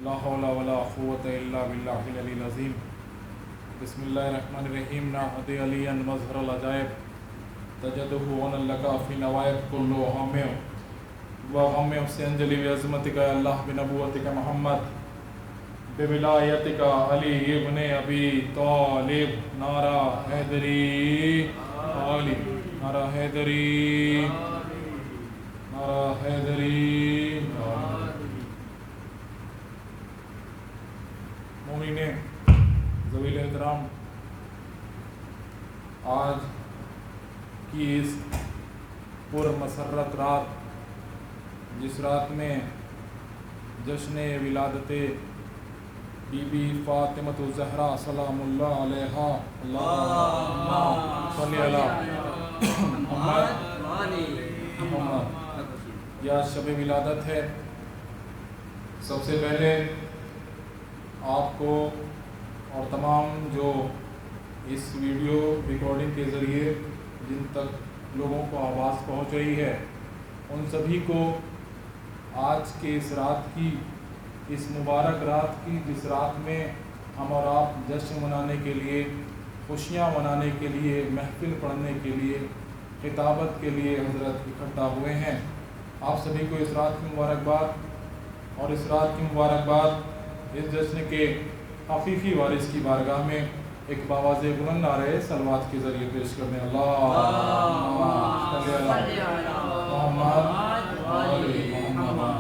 لا حول ولا قوة إلا بالله العلي العظيم. بسم الله الرحمن الرحيم. نعهد عليا مظهر العجائب تجده وانا لك في نوائب كل هم وغم سنجلي بعظمتك يا الله بنبوتك محمد بولایتک علی ابن ابی طالب. نعرہ حیدری علی، نعرہ حیدری، نعرہ حیدری. مومنین ذوی الاحترام، آج کی اس پر مسرت رات، جس رات میں جشن ولادت بی بی فاطمہ الزہرا سلام اللہ علیہا، اللہم صلی علی محمد، یا شب ولادت ہے. سب سے پہلے آپ کو اور تمام جو اس ویڈیو ریکارڈنگ کے ذریعے جن تک لوگوں کو آواز پہنچ رہی ہے، ان سبھی کو آج کے اس رات کی، اس مبارک رات کی، جس رات میں ہم اور آپ جشن منانے کے لیے، خوشیاں منانے کے لیے، محفل پڑھنے کے لیے، خطابت کے لیے حضرت اکٹھا ہوئے ہیں، آپ سبھی کو اس رات کی مبارکباد. اور اس رات کی مبارکباد اس جشن کے حقیقی وارث کی بارگاہ میں ایک باواز بلند نعرہ صلوات کے ذریعے پیش کرنے. اللہم صلی علی محمد وآل محمد.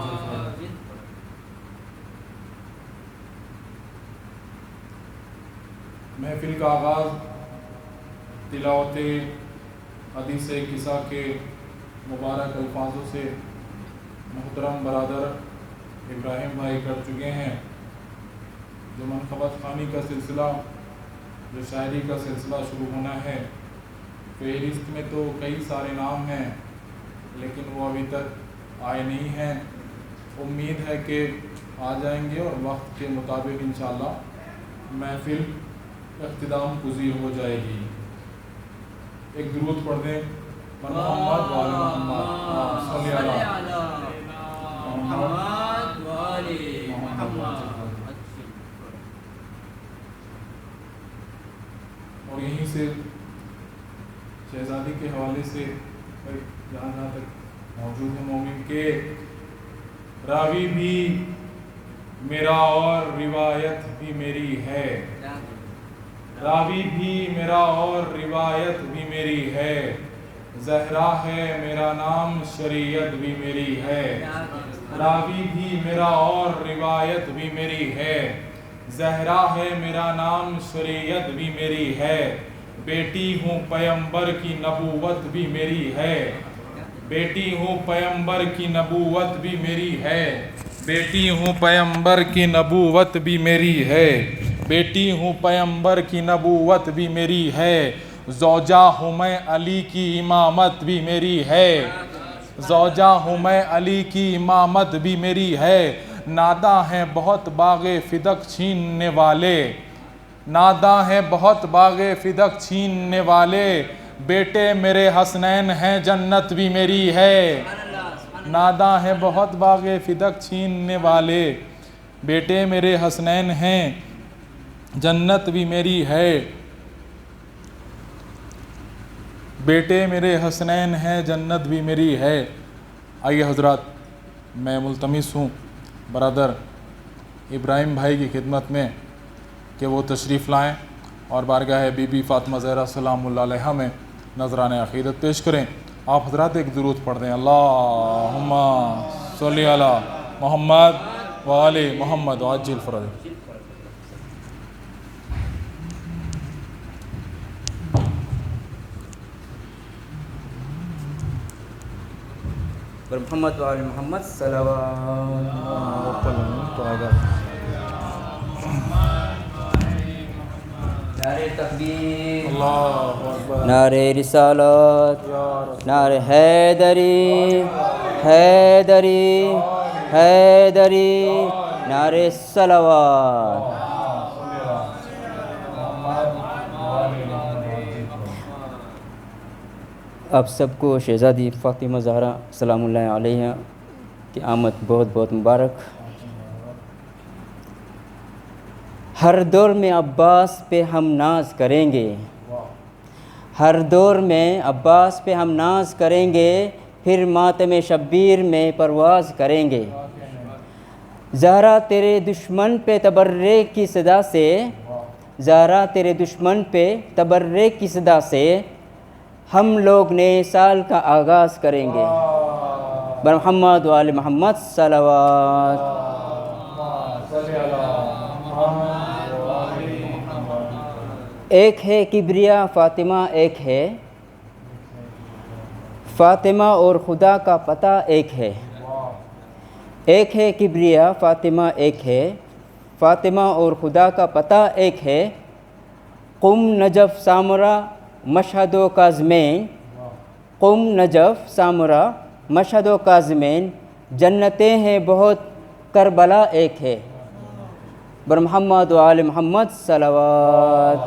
محفل کا آغاز تلاوت حدیث قصہ کے مبارک الفاظوں سے محترم برادر ابراہیم بھائی کر چکے ہیں. جو منقبت خوانی کا سلسلہ، جو شاعری کا سلسلہ شروع ہونا ہے، فہرست میں تو کئی سارے نام ہیں، لیکن وہ ابھی تک آئے نہیں ہیں. امید ہے کہ آ جائیں گے اور وقت کے مطابق انشاءاللہ محفل اختتام پذیر ہو جائے گی. ایک درود پڑھ دیں محمد وآل محمد صلی علی محمد وآل محمد. اور یہیں سے شہزادی کے حوالے سے جہاں تک موجود ہے مومن کے راوی بھی میرا اور روایت بھی میری ہے، راوی بھی میرا اور روایت بھی میری ہے، زہرا ہے میرا نام شریعت بھی میری ہے. راوی بھی میرا اور روایت بھی میری ہے، زہرا ہے میرا نام شریعت بھی میری ہے. بیٹی ہوں پیغمبر کی نبوت بھی میری ہے، بیٹی ہوں پیغمبر کی نبوت بھی میری ہے، بیٹی ہوں پیغمبر کی نبوت بھی میری ہے، بیٹی ہوں پیغمبر کی نبوت بھی میری ہے. زوجہ ہوں میں علی کی امامت بھی میری ہے، زوجہ ہوں میں علی کی امامت بھی میری ہے. ناداں ہیں بہت باغ فدق چھیننے والے، ناداں ہیں بہت باغ فدق چھیننے والے، بیٹے میرے حسنین ہیں جنت بھی میری ہے. ناداں ہیں بہت باغ فدق چھیننے والے، بیٹے میرے حسنین ہیں جنت بھی میری ہے، بیٹے میرے حسنین ہیں جنت بھی میری ہے. آئیے حضرات، میں ملتمس ہوں برادر ابراہیم بھائی کی خدمت میں کہ وہ تشریف لائیں اور بارگاہ بی بی فاطمہ زہرا سلام اللہ علیہا میں نذرانِ عقیدت پیش کریں. آپ حضرات ایک درود پڑھ دیں. اللہم صلی علی محمد وآل محمد وعجل فرج. محمد وآل محمد صلوات. نعرہ تکبیر، اللہ اکبر، نعرہ رسالت، نعرہ حیدری حیدری حیدری، نعرہ صلوات. آپ سب کو شہزادی فاطمہ زہرا سلام اللہ علیہ کی آمد بہت بہت مبارک. ہر دور میں عباس پہ ہم ناز کریں گے، ہر دور میں عباس پہ ہم ناز کریں گے، پھر ماتم شبیر میں پرواز کریں گے۔ زہرا تیرے دشمن پہ تبرک کی صدا سے، زہرا تیرے دشمن پہ تبرک کی صدا سے ہم لوگ نئے سال کا آغاز کریں گے۔ محمد و آل محمد صلوات۔ ایک ہے کبریا فاطمہ، ایک ہے فاطمہ اور خدا کا پتہ ایک ہے۔ ایک ہے کبریا فاطمہ، ایک ہے فاطمہ اور خدا کا پتہ ایک ہے۔ قم نجف سامرا مشہد و کاظمین، قم نجف سامرا مشہد و کاظمین، جنتیں ہیں بہت کربلا ایک ہے۔ بر محمد و آل محمد صلوات۔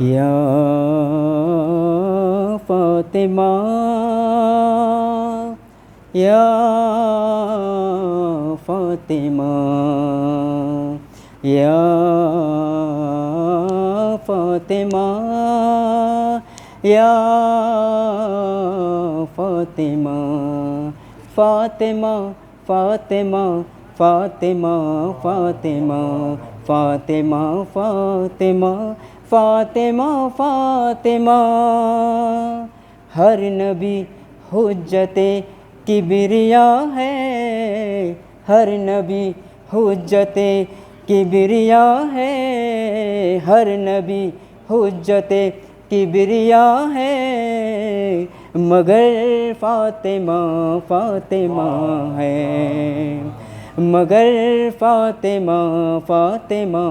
یا فاطمہ یا فاطمہ یا فاطمہ یا فاطمہ، فاطمہ فاطمہ فاطمہ فاطمہ فاطمہ فاطمہ فاطمہ فاطمہ، ہر نبی حجت کبریا ہے، ہر نبی حجت کبریا ہے، ہر نبی حجت کبریا ہے، مگر فاطمہ فاطمہ ہے، مگر فاطمہ فاطمہ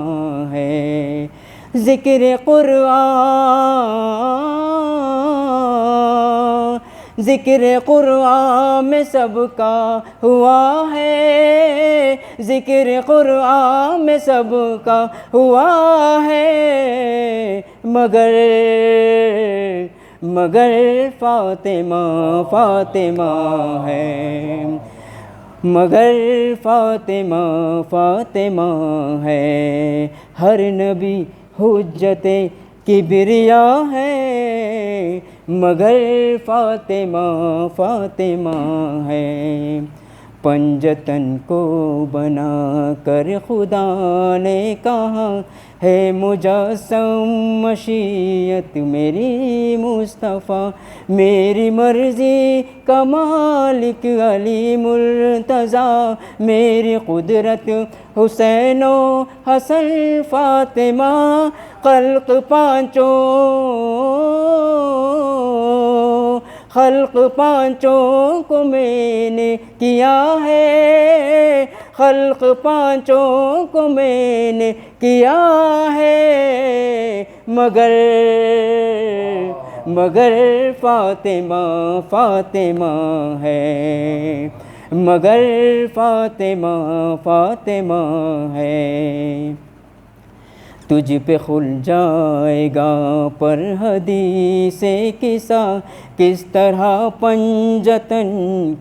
ہے۔ ذکر قرآن، ذکر قرآن میں سب کا ہوا ہے، ذکر قرآن میں سب کا ہوا ہے، مگر مگر فاطمہ فاطمہ ہے، مگر فاطمہ فاطمہ ہے، ہر نبی حجت کبریا ہے، مگر فاطمہ فاطمہ ہے۔ پنجتن کو بنا کر خدا نے کہا ہے مجسم مشیت میری مصطفیٰ، میری مرضی کا مالک علی مرتضیٰ، میری قدرت حسین و حسن فاطمہ، خلق پانچوں خلق پانچوں کو میں نے کیا ہے، خلق پانچوں کو میں نے کیا ہے، مگر مگر فاطمہ فاطمہ ہے، مگر فاطمہ فاطمہ ہے۔ تجھ پہ کھل جائے گا پر حدیث قصہ، کس طرح پنجتن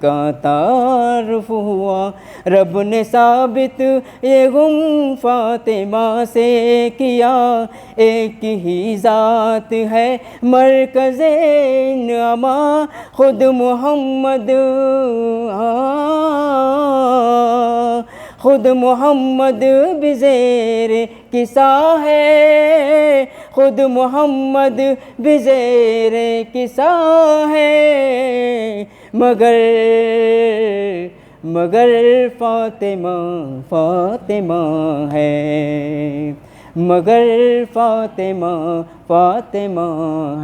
کا تعارف ہوا، رب نے ثابت یہ گم فاطمہ سے کیا، ایک ہی ذات ہے مرکز انعما، خود محمد خود محمد بزیر کسا ہے، خود محمد بزیر کسا ہے، مگر مگر فاطمہ فاطمہ ہے، مگر فاطمہ فاطمہ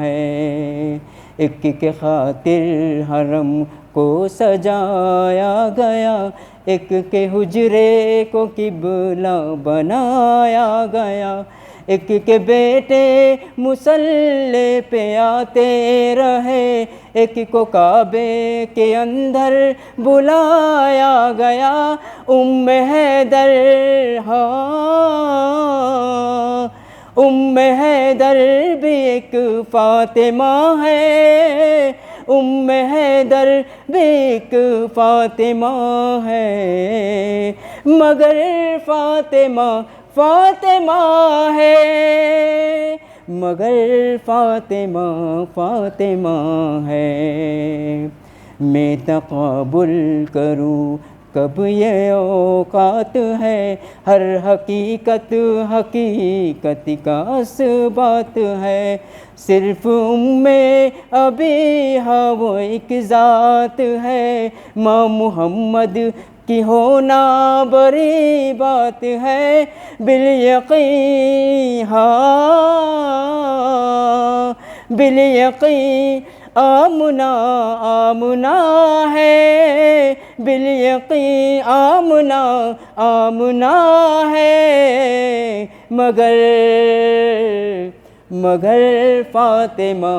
ہے۔ ایک کے خاطر حرم کو سجایا گیا، ایک کے حجرے کو قبلہ بنایا گیا، ایک کے بیٹے مصلی پہ آتے رہے، ایک کو کعبے کے اندر بلایا گیا، ام حیدر ام حیدر بھی ایک فاطمہ ہے، حیدر بھی ایک فاطمہ ہے، مگر فاطمہ فاطمہ ہے، مگر فاطمہ فاطمہ ہے۔ میں تقابل کروں کب یہ اوقات ہے، ہر حقیقت حقیقت کا بات ہے، صرف ابی وہ ایک ذات ہے، ماں محمد کی ہونا بڑی بات ہے، بالیقین ہاں بالیقین آمنہ آمنہ ہے، بالیقین آمنہ آمنہ ہے، مگر فاطمہ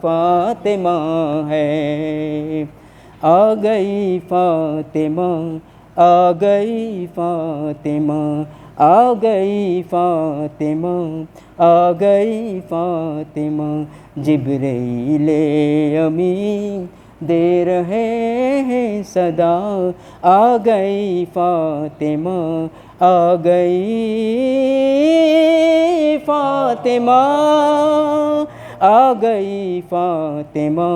فاطمہ ہے۔ آ گئی فاطمہ آ گئی فاطمہ آ گئی فاطمہ آ گئی فاطمہ، جبریل امین دے رہے ہیں صدا، آ گئی فاطمہ آ گئی فاطمہ آ گئی فاطمہ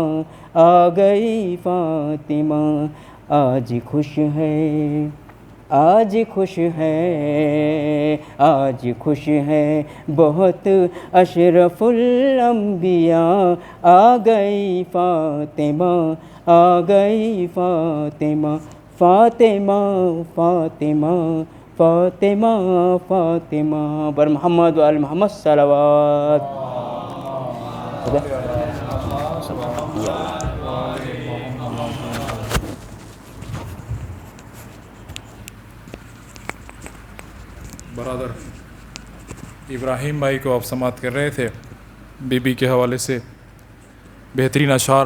آ گئی فاطمہ، آج خوش ہے آج خوش ہے آج خوش ہے بہت اشرف الانبیاء، آ گئی فاطمہ آ گئی فاطمہ، فاطمہ فاطمہ فاطمہ فاطمہ، بر محمد و آل محمد صلوات۔ برادر ابراہیم بھائی کو آپ سماعت کر رہے تھے، بی بی کے حوالے سے بہترین اشعار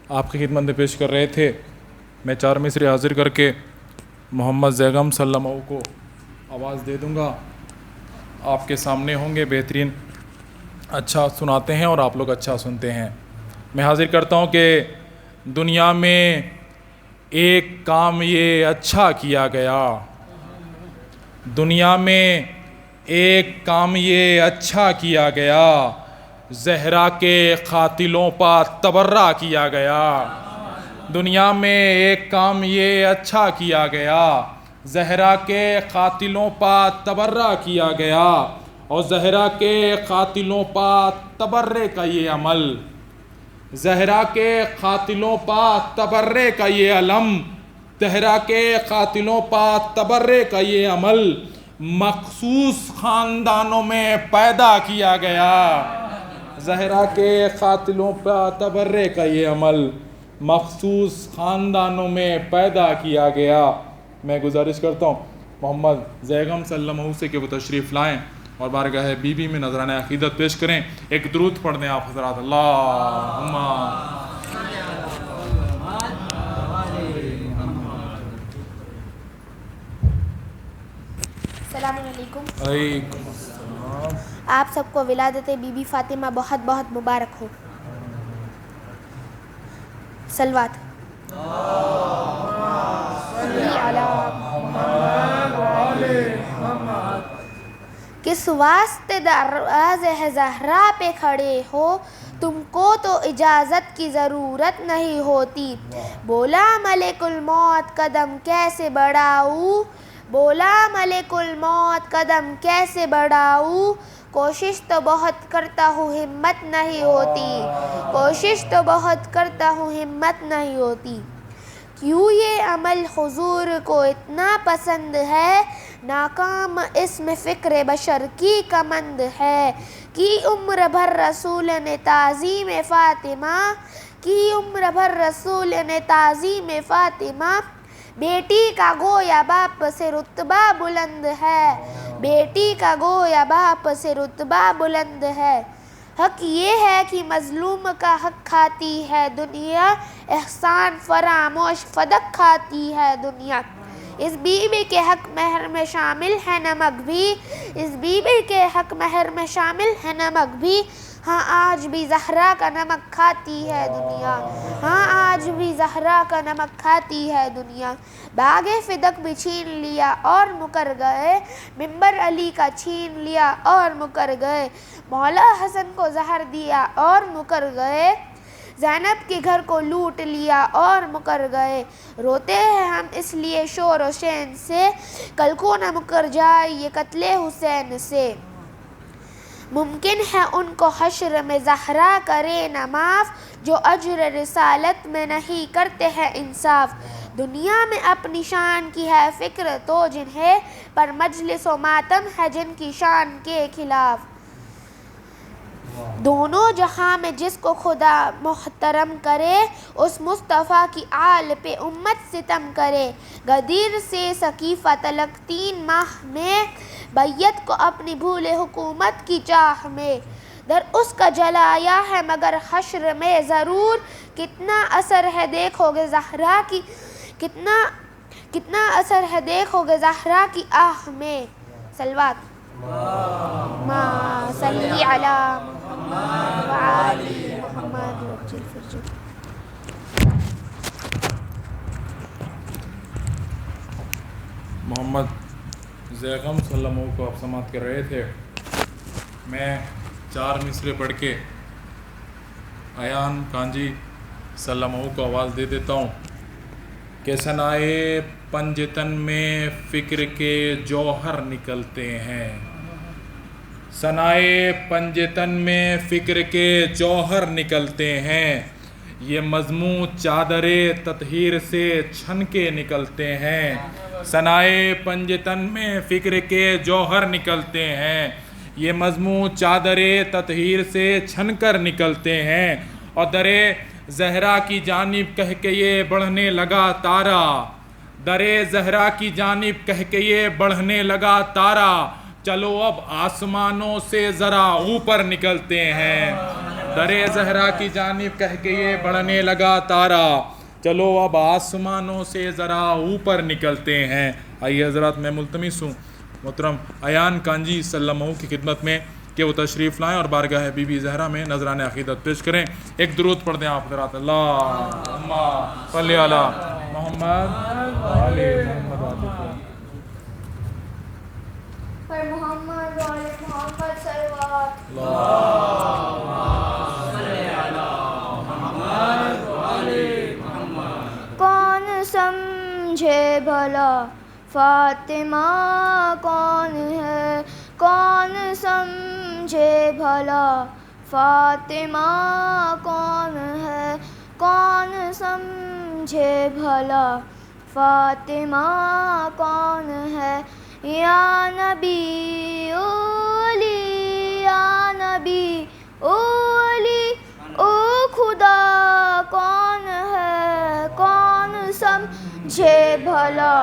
آپ کی خدمت میں پیش کر رہے تھے۔ میں 4 مصرے حاضر کر کے محمد زیغم صلی اللہ علیہ وسلم کو آواز دے دوں گا، آپ کے سامنے ہوں گے، بہترین اچھا سناتے ہیں اور آپ لوگ اچھا سنتے ہیں۔ میں حاضر کرتا ہوں کہ دنیا میں ایک کام یہ اچھا کیا گیا، دنیا میں ایک کام یہ اچھا کیا گیا، زہرا کے قاتلوں پر تبرہ کیا گیا۔ دنیا میں ایک کام یہ اچھا کیا گیا، زہرا کے قاتلوں پر تبرہ کیا گیا، اور زہرا کے قاتلوں پر تبرے کا یہ عمل، زہرا کے قاتلوں پر تبرے کا یہ علم، زہرا کے قاتلوں پر تبرے کا یہ عمل مخصوص خاندانوں میں پیدا کیا گیا، زہرا کے قاتلوں پر تبرے کا یہ عمل مخصوص خاندانوں میں پیدا کیا گیا۔ میں گزارش کرتا ہوں محمد زیغم صلی اللہ علیہ وسلم سے کہ وہ تشریف لائیں اور بارگاہ بی بی میں نذرانہ عقیدت پیش کریں۔ ایک درود پڑھ دیں آپ حضرات، اللہم السلام علیکم۔ علیکم السلام۔ آپ سب کو ولادت بی بی فاطمہ بہت بہت مبارک ہو۔ صلوات۔ کس واسطے دروازہ زہرا پہ کھڑے ہو، تم کو تو اجازت کی ضرورت نہیں ہوتی، بولا ملک الموت قدم کیسے بڑھاؤں، بولا ملک الموت قدم کیسے بڑھاؤں، کوشش تو بہت کرتا ہوں ہمت نہیں ہوتی، کوشش تو بہت کرتا ہوں ہمت نہیں ہوتی، کیوں یہ عمل حضور کو اتنا پسند ہے، ناکام اس میں فکر بشر کی کمند ہے، کی عمر بھر رسول نے تعظیم فاطمہ، کی عمر بھر رسول نے تعظیم فاطمہ، بیٹی کا گویا باپ سے رتبہ بلند ہے، بیٹی کا گویا باپ سے رتبہ بلند ہے، حق یہ ہے کہ مظلوم کا حق کھاتی ہے دنیا، احسان فراموش فدق کھاتی ہے دنیا، اس بی بی کے حق مہر میں شامل ہے نمک بھی، اس بی بی کے حق مہر میں شامل ہے نمک بھی، ہاں آج بھی زہرا کا نمک کھاتی ہے دنیا، ہاں آج بھی زہرا کا نمک کھاتی ہے دنیا۔ باغ فدق بھی چھین لیا اور مکر گئے، منبر علی کا چھین لیا اور مکر گئے، مولا حسن کو زہر دیا اور مکر گئے، زینب کے گھر کو لوٹ لیا اور مکر گئے۔ روتے ہیں ہم اس لیے شور و شین سے، کل کو نہ مکر جائے یہ قتل حسین سے۔ ممکن ہے ان کو حشر میں زہرا کرے نہ معاف، جو اجر رسالت میں نہیں کرتے ہیں انصاف۔ دنیا میں اپنی شان کی ہے فکر تو جنہیں، پر مجلس و ماتم ہے جن کی شان کے خلاف۔ دونوں جہاں میں جس کو خدا محترم کرے، اس مصطفیٰ کی آل پہ امت ستم کرے۔ غدیر سے سقیفہ تلک 3 ماہ میں، بیعت کو اپنی بھولے حکومت کی چاہ میں، در اس کا جلایا ہے مگر حشر میں ضرور، کتنا اثر ہے دیکھو گے زہرا کی، کتنا اثر ہے دیکھو گے زہرا کی آہ میں۔ صلوات ما صلی علی محمد وعلی محمد وجل فرجہ۔ محمد زیغم صلی اللہ علیہ وسلم کو آپ سماعت کر رہے تھے، میں 4 مصرے پڑھ کے ایان کانجی صلی اللہ علیہ وسلم کو آواز دے دیتا ہوں کہ ثنائے پنجتن میں فکر کے جوہر نکلتے ہیں، ثنائے پنجتن میں فکر کے جوہر نکلتے ہیں، یہ مضموں چادر تطہیر سے چھن کے نکلتے ہیں، ثنائے پنجتن میں فکر کے جوہر نکلتے ہیں، یہ مضموں چادر تطہیر سے چھن کر نکلتے ہیں، اور در زہرا کی جانب کہہ کے یہ بڑھنے لگا تارا، در زہرا کی جانب کہہ کے یہ بڑھنے لگا تارا، چلو اب آسمانوں سے ذرا اوپر نکلتے ہیں، در زہرا کی جانب کہہ کے یہ بڑھنے لگا تارا، چلو اب آسمانوں سے ذرا اوپر نکلتے ہیں۔ آئیے حضرات میں ملتمس ہوں محترم ایان کانجی صلی اللہ علیہ وسلم کی خدمت میں کہ وہ تشریف لائیں اور بارگاہ بی بی زہرا میں نذران عقیدت پیش کریں۔ ایک درود پڑھ دیں آپ حضرات، اللہم صلی علی محمد علی محمد پر محمد وعلی محمد صلوات۔ کون سمجھے بھلا فاطمہ کون ہے، کون سمجھے بھلا فاطمہ کون ہے، کون سمجھے بھلا فاطمہ کون ہے، یا نبی اولی یا نبی اولی او خدا کون ہے، کون سمجھے بھلا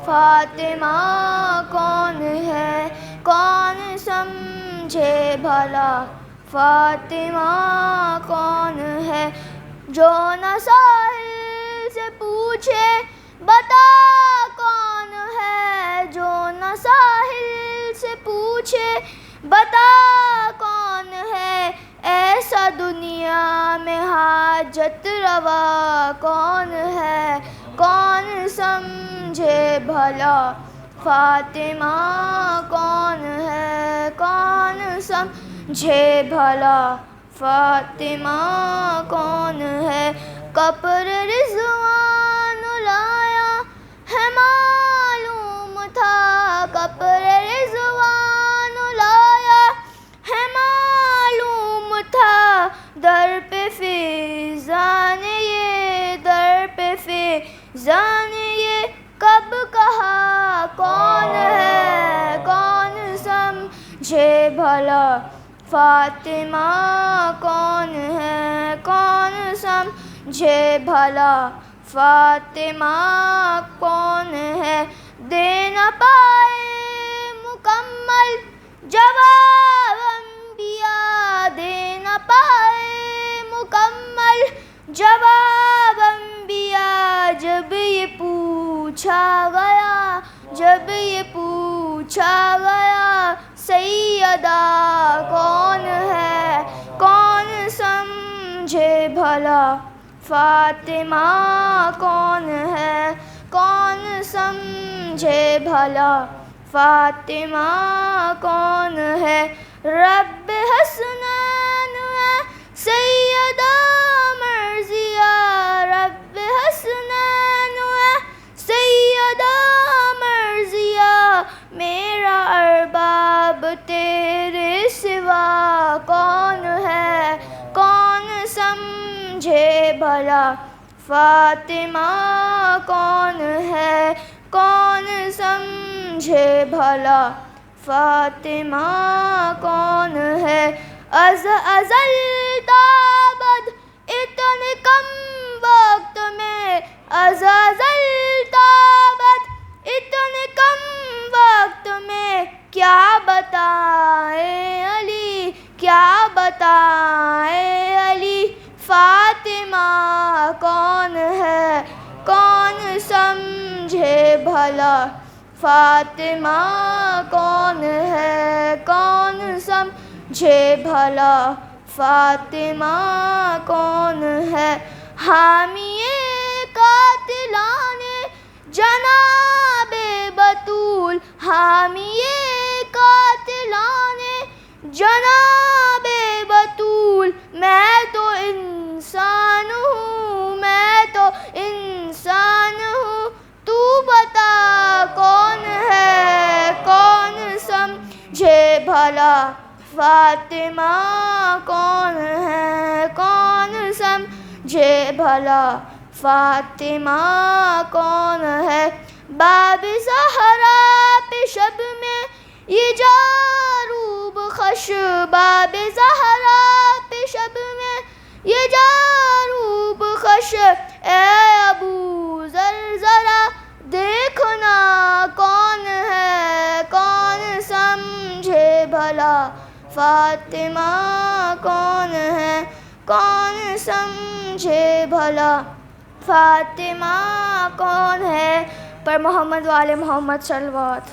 فاطمہ کون ہے، کون سمجھے بھلا فاطمہ کون ہے، جو نہ ساحل سے پوچھے بتا کون ہے، جو نہ ساحل سے پوچھے بتا کون ہے، ایسا دنیا میں حاجت روا کون ہے، کون سمجھے بھلا فاطمہ کون ہے، کون سمجھے بھلا فاطمہ کون ہے، قبر رضوان لایا ہے معلوم تھا، قبر رضوان لایا ہے معلوم تھا، در پہ فیضان یہ، در پہ فیضان یہ کب کہا کون ہے، کون سمجھے بھلا فاطمہ کون ہے، کون سمجھے بھلا فاطمہ کون ہے، دے نہ پائے مکمل جواب انبیاء، دے نہ پائے مکمل جواب انبیاء، جب یہ پوچھا گیا، جب یہ پوچھا گیا سیدہ کون ہے، بھلا فاطمہ کون ہے کون سمجھے بھلا فاطمہ کون ہے رب حسنین ہے سیدہ مرضیہ رب حسنین ہے سیدہ مرضیہ میرا ارباب تیرے سوا کون ہے کون سمجھے بھلا فاطمہ کون ہے کون سمجھے بھلا فاطمہ کون ہے از ازل تابد اتنے کم وقت میں از ازل تابد اتنے کم وقت میں کیا بتائیں علی کیا بتائیں علی فاطمہ کون ہے کون سمجھے بھلا فاطمہ کون ہے کون سمجھے بھلا فاطمہ کون ہے حامی قاتلان جناب بطول حامی قاتلان جناب بطول میں تو انسان ہوں میں تو انسان ہوں تو بتا کون ہے کون سمجھے بھلا فاطمہ کون ہے کون سمجھے بھلا فاطمہ کون ہے باب زہرا پہ شب میں یہ جاروب خش باب زہرا پہ شب میں یہ جاروب خش اے ابو ذر ذرا دیکھنا کون ہے کون سمجھے بھلا فاطمہ کون ہے کون سمجھے بھلا فاطمہ کون ہے پر محمد والے محمد صلوات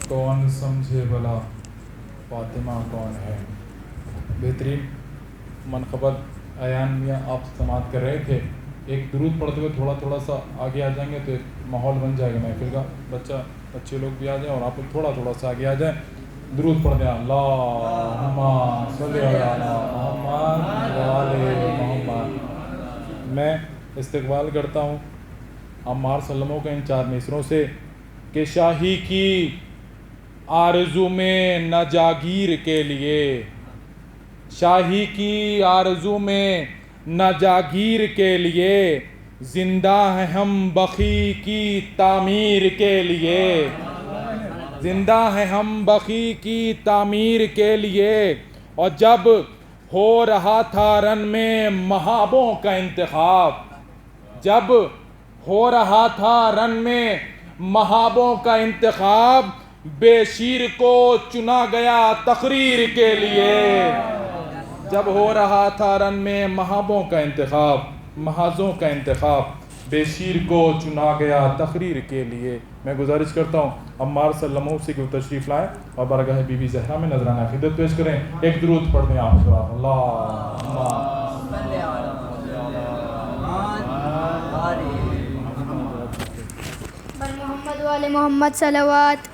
کون سمجھے بھلا فاطمہ کون ہے بہترین منقبت ایان میاں آپ سماعت کر رہے تھے ایک درود پڑھتے ہوئے تھوڑا سا آگے آ جائیں گے تو ایک ماحول بن جائے گا محفل کا بچے لوگ بھی آ جائیں اور آپ لوگ تھوڑا سا آگے آ جائیں درود پڑھ دیں اللہم صلی علی محمد و آل محمد میں استقبال کرتا ہوں عمار سلموں کے ان 4 مصروں سے کہ شاہی کی آرزو میں نہ جاگیر کے لیے شاہی کی آرزو میں نہ جاگیر کے لیے زندہ ہیں ہم بخی کی تعمیر کے لیے زندہ ہیں ہم بخی کی تعمیر کے لیے اور جب ہو رہا تھا رن میں محابوں کا انتخاب جب ہو رہا تھا رن میں محابوں کا انتخاب بے شیر کو چنا گیا تقریر کے لیے جب ہو رہا تھا رن میں محابوں کا انتخاب محاذوں کا انتخاب بے شیر کو چنا گیا تقریر کے لیے میں گزارش کرتا ہوں عمار سلموں سے کہ وہ تشریف لائیں اور بارگاہ بی بی زہرا میں نذرانہ عقیدت پیش کریں ایک درود پڑھ دیں آپ حضرات اللہم بر محمد والے محمد صلوات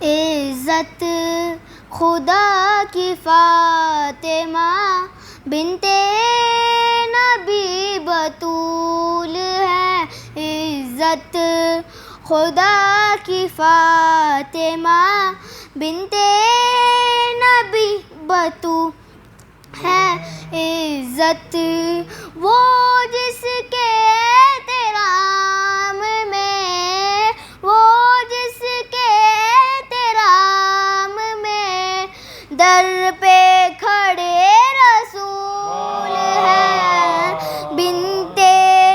عزت خدا کی فاطمہ بنت نبی بطول ہے عزت خدا کی فاطمہ بنت نبی بطول ہے عزت وہ جس کے احترام میں وہ جس کے احترام میں در پہ کھڑے رسول ہے بنت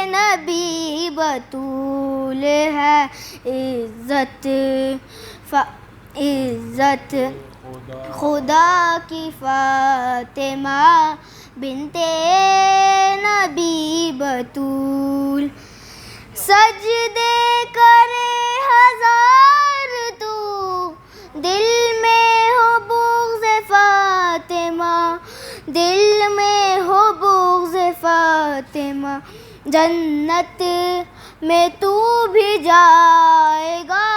نبی بطول ہے عزت خدا کی فاطمہ بنت نبی بطول سجدے کرے ہزار تو، دل میں ہو بغض فاطمہ، دل میں ہو بغض فاطمہ، جنت میں تو بھی جائے گا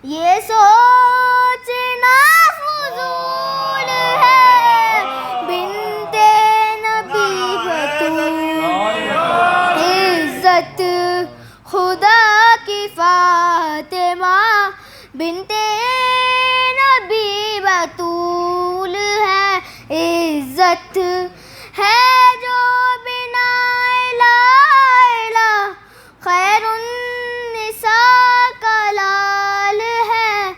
یہ سوچنا فضول ہے، بنت نبی بتول، عزت خدا کی فاطمہ بنت نبی بتول ہے، عزت ہے جو بنا لا الہ، خیر النساء کا لال ہے،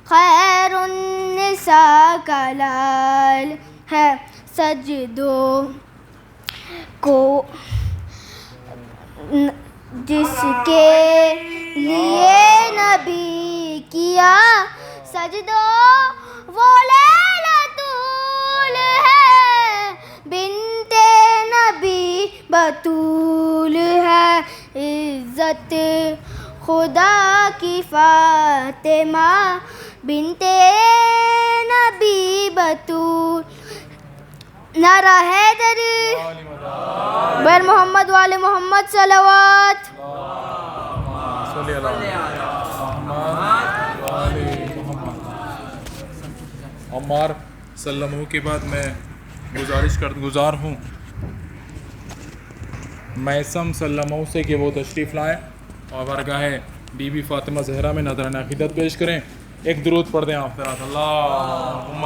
خیر النساء کا لال ہے، سجدوں کو جس کے لیے نبی کیا سجدوں وہ لیلۃ ہے، بنت نبی بتول ہے، عزت خدا کی فاطمہ بنت نبی بتول، نعرہ حیدری بر محمد والے محمد صلوات۔ صلی اللہ علیہ عمار صلی اللہ علیہ کے بعد میں گزار ہوں میسم صلی اللہ علیہ سے کہ وہ تشریف لائیں اور بارگاہ بی بی فاطمہ زہرا میں نذرانہ عقیدت پیش کریں۔ ایک درود پڑھ دیں آپ حضرات، اللہم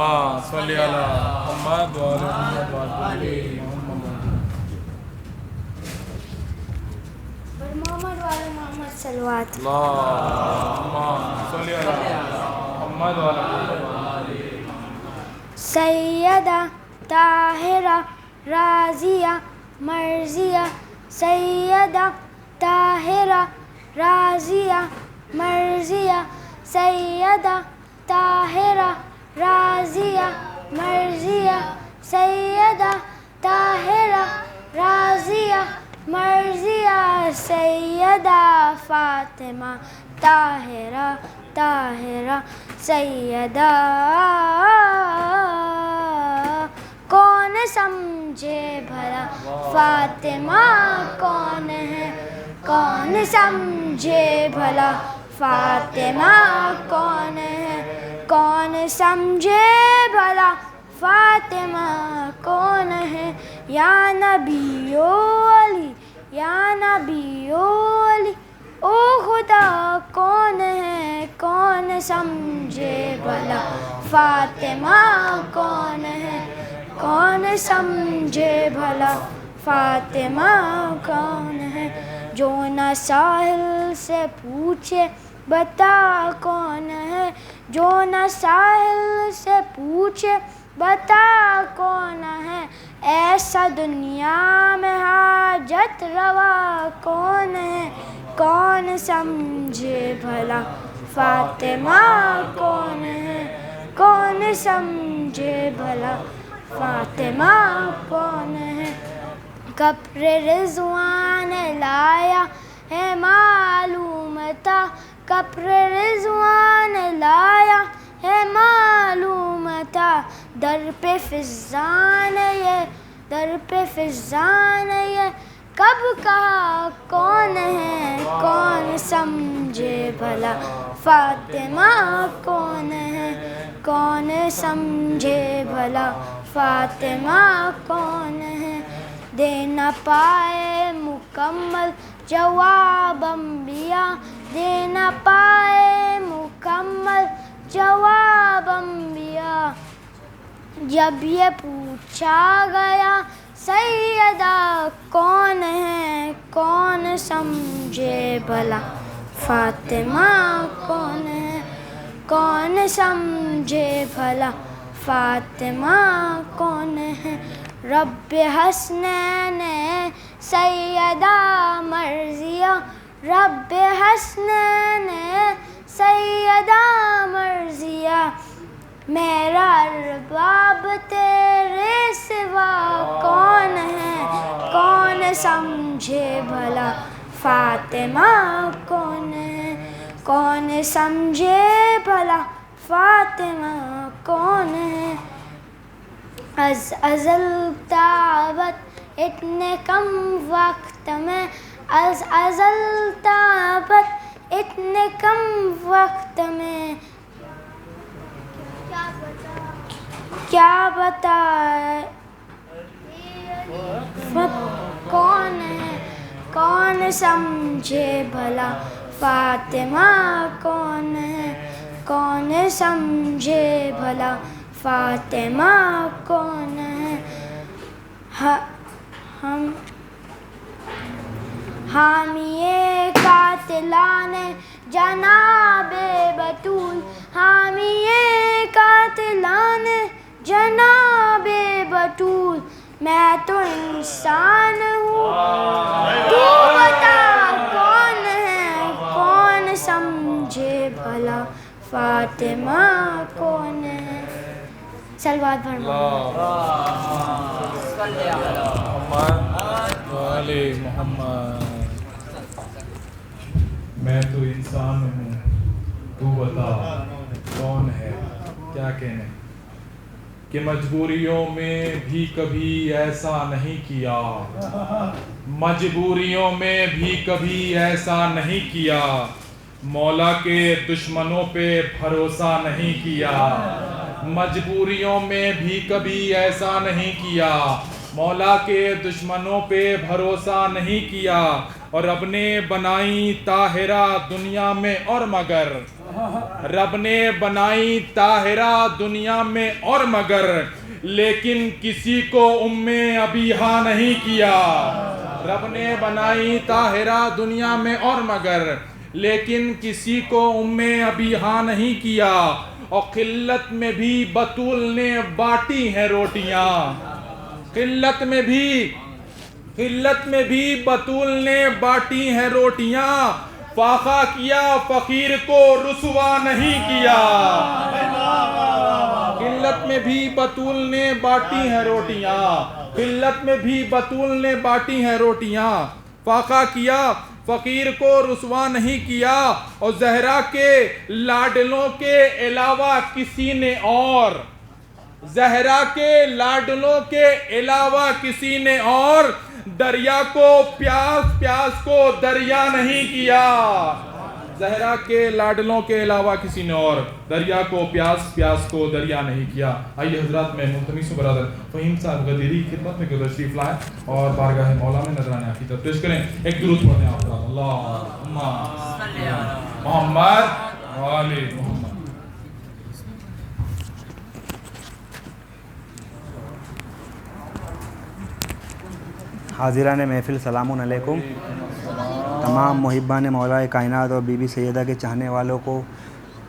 صلی علی محمد وعلی محمد وعلی محمد والے محمد صلوات۔ اللہم صلی علی محمد وعلی محمد۔ سیدہ طاہرہ راضیہ مرضیہ، سیدہ طاہرہ راضیہ مرضیہ، سیدہ طاہرہ راضیہ مرضیہ، سیدہ طاہرہ راضیہ مرضیہ، سیدہ فاطمہ طاہرہ طاہرہ، سیدہ کون سمجھے بھلا فاطمہ کون ہے، کون سمجھے بھلا فاطمہ کون ہے، کون سمجھے بھلا فاطمہ کون ہے، یا نبی علی یا نبی علی او خدا کون ہے، کون سمجھے بھلا فاطمہ کون ہے، کون سمجھے بھلا فاطمہ کون ہے، جو نہ ساحل سے پوچھے بتا کون ہے، جو نہ ساحل سے پوچھے بتا کون ہے، ایسا دنیا میں حاجت روا کون ہے، کون سمجھے بھلا فاطمہ کون ہے، کون سمجھے بھلا فاطمہ کون ہے، قبر رضوان لایا ہے معلوم تھا، قبر رضوان لایا ہے معلوم تھا، در پہ فضان یہ در پہ فضان یہ کب کہا کون ہے، کون سمجھے بھلا فاطمہ کون ہے، کون سمجھے بھلا فاطمہ کون ہے، دے نہ پائے مکمل جواب انبیاء، دے نہ پائے مکمل جواب انبیاء، جب یہ پوچھا گیا سیدہ کون ہے، کون سمجھے بھلا فاطمہ کون ہے، کون سمجھے بھلا فاطمہ کون ہے، رب حسنین سیدہ مرضیہ، رب حسنین سیدہ مرضیہ، میرا ارباب تیرے سوا کون ہے، کون سمجھے بھلا فاطمہ کون ہے کون سمجھے بھلا فاطمہ کون ہے از ازل تابت اتنے کم وقت میں از ازل تابت اتنے کم وقت میں کیا بتائے کون ہے کون سمجھے بھلا فاطمہ کون ہے کون سمجھے بھلا فاطمہ کون ہے ہم حامیے قاتلان جناب بطول حامیے قاتلان جناب بطول میں تو انسان ہوں تو بتا کون ہے کون سمجھے بھلا فاطمہ کون ہے صلوات محمد میں تو انسان ہوں تو بتا کون ہے کیا کہنے کہ مجبوریوں میں بھی کبھی ایسا نہیں کیا مجبوریوں میں بھی کبھی ایسا نہیں کیا مولا کے دشمنوں پہ بھروسہ نہیں کیا مجبوریوں میں بھی کبھی ایسا نہیں کیا مولا کے دشمنوں پہ بھروسہ نہیں کیا اور رب نے بنائی طاہرہ دنیا میں اور مگر رب نے بنائی طاہرہ دنیا میں اور مگر لیکن کسی کو ابیہا نہیں کیا رب نے بنائی طاہرہ دنیا میں اور مگر لیکن کسی کو ابیہا نہیں کیا اور قلت میں بھی بطول نے بانٹی ہیں روٹیاں قلت میں بھی بطول نے بانٹی ہیں روٹیاں فاقہ کیا فقیر کو رسوا نہیں کیا قلت میں بھی بطول نے بانٹی ہیں روٹیاں قلت میں بھی بطول نے بانٹی ہیں روٹیاں فاقہ کیا فقیر کو رسوا نہیں کیا اور زہرا کے لاڈلوں کے علاوہ کسی نے اور زہرا کے لاڈلوں کے علاوہ کسی نے اور دریا کو پیاس کو دریا نہیں کیا زہرا کے لاڈلوں کے علاوہ کسی نے اور دریا کو پیاس کو دریا نہیں کیا آئیے حضرات میں ملتمس برادر فہیم صاحب غدیری خدمت میں تشریف لائیں اور بارگاہ مولا میں نذرانے عقیدت پیش کریں ایک درود پڑھیں آپ حضرات اللہم صلی علی محمد و آل محمد حاضران محفل سلام علیکم تمام محبان مولا کائنات اور بی بی سیدہ کے چاہنے والوں کو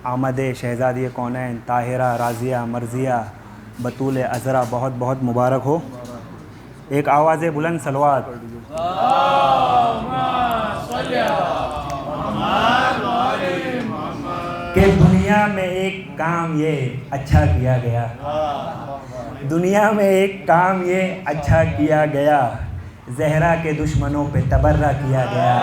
آمد شہزادی کونین طاہرہ راضیہ مرضیہ بطول عذرا بہت بہت مبارک ہو ایک آواز بلند صلوات کہ دنیا میں ایک کام یہ اچھا کیا گیا دنیا میں ایک کام یہ اچھا کیا گیا زہرا کے دشمنوں پہ تبرہ کیا گیا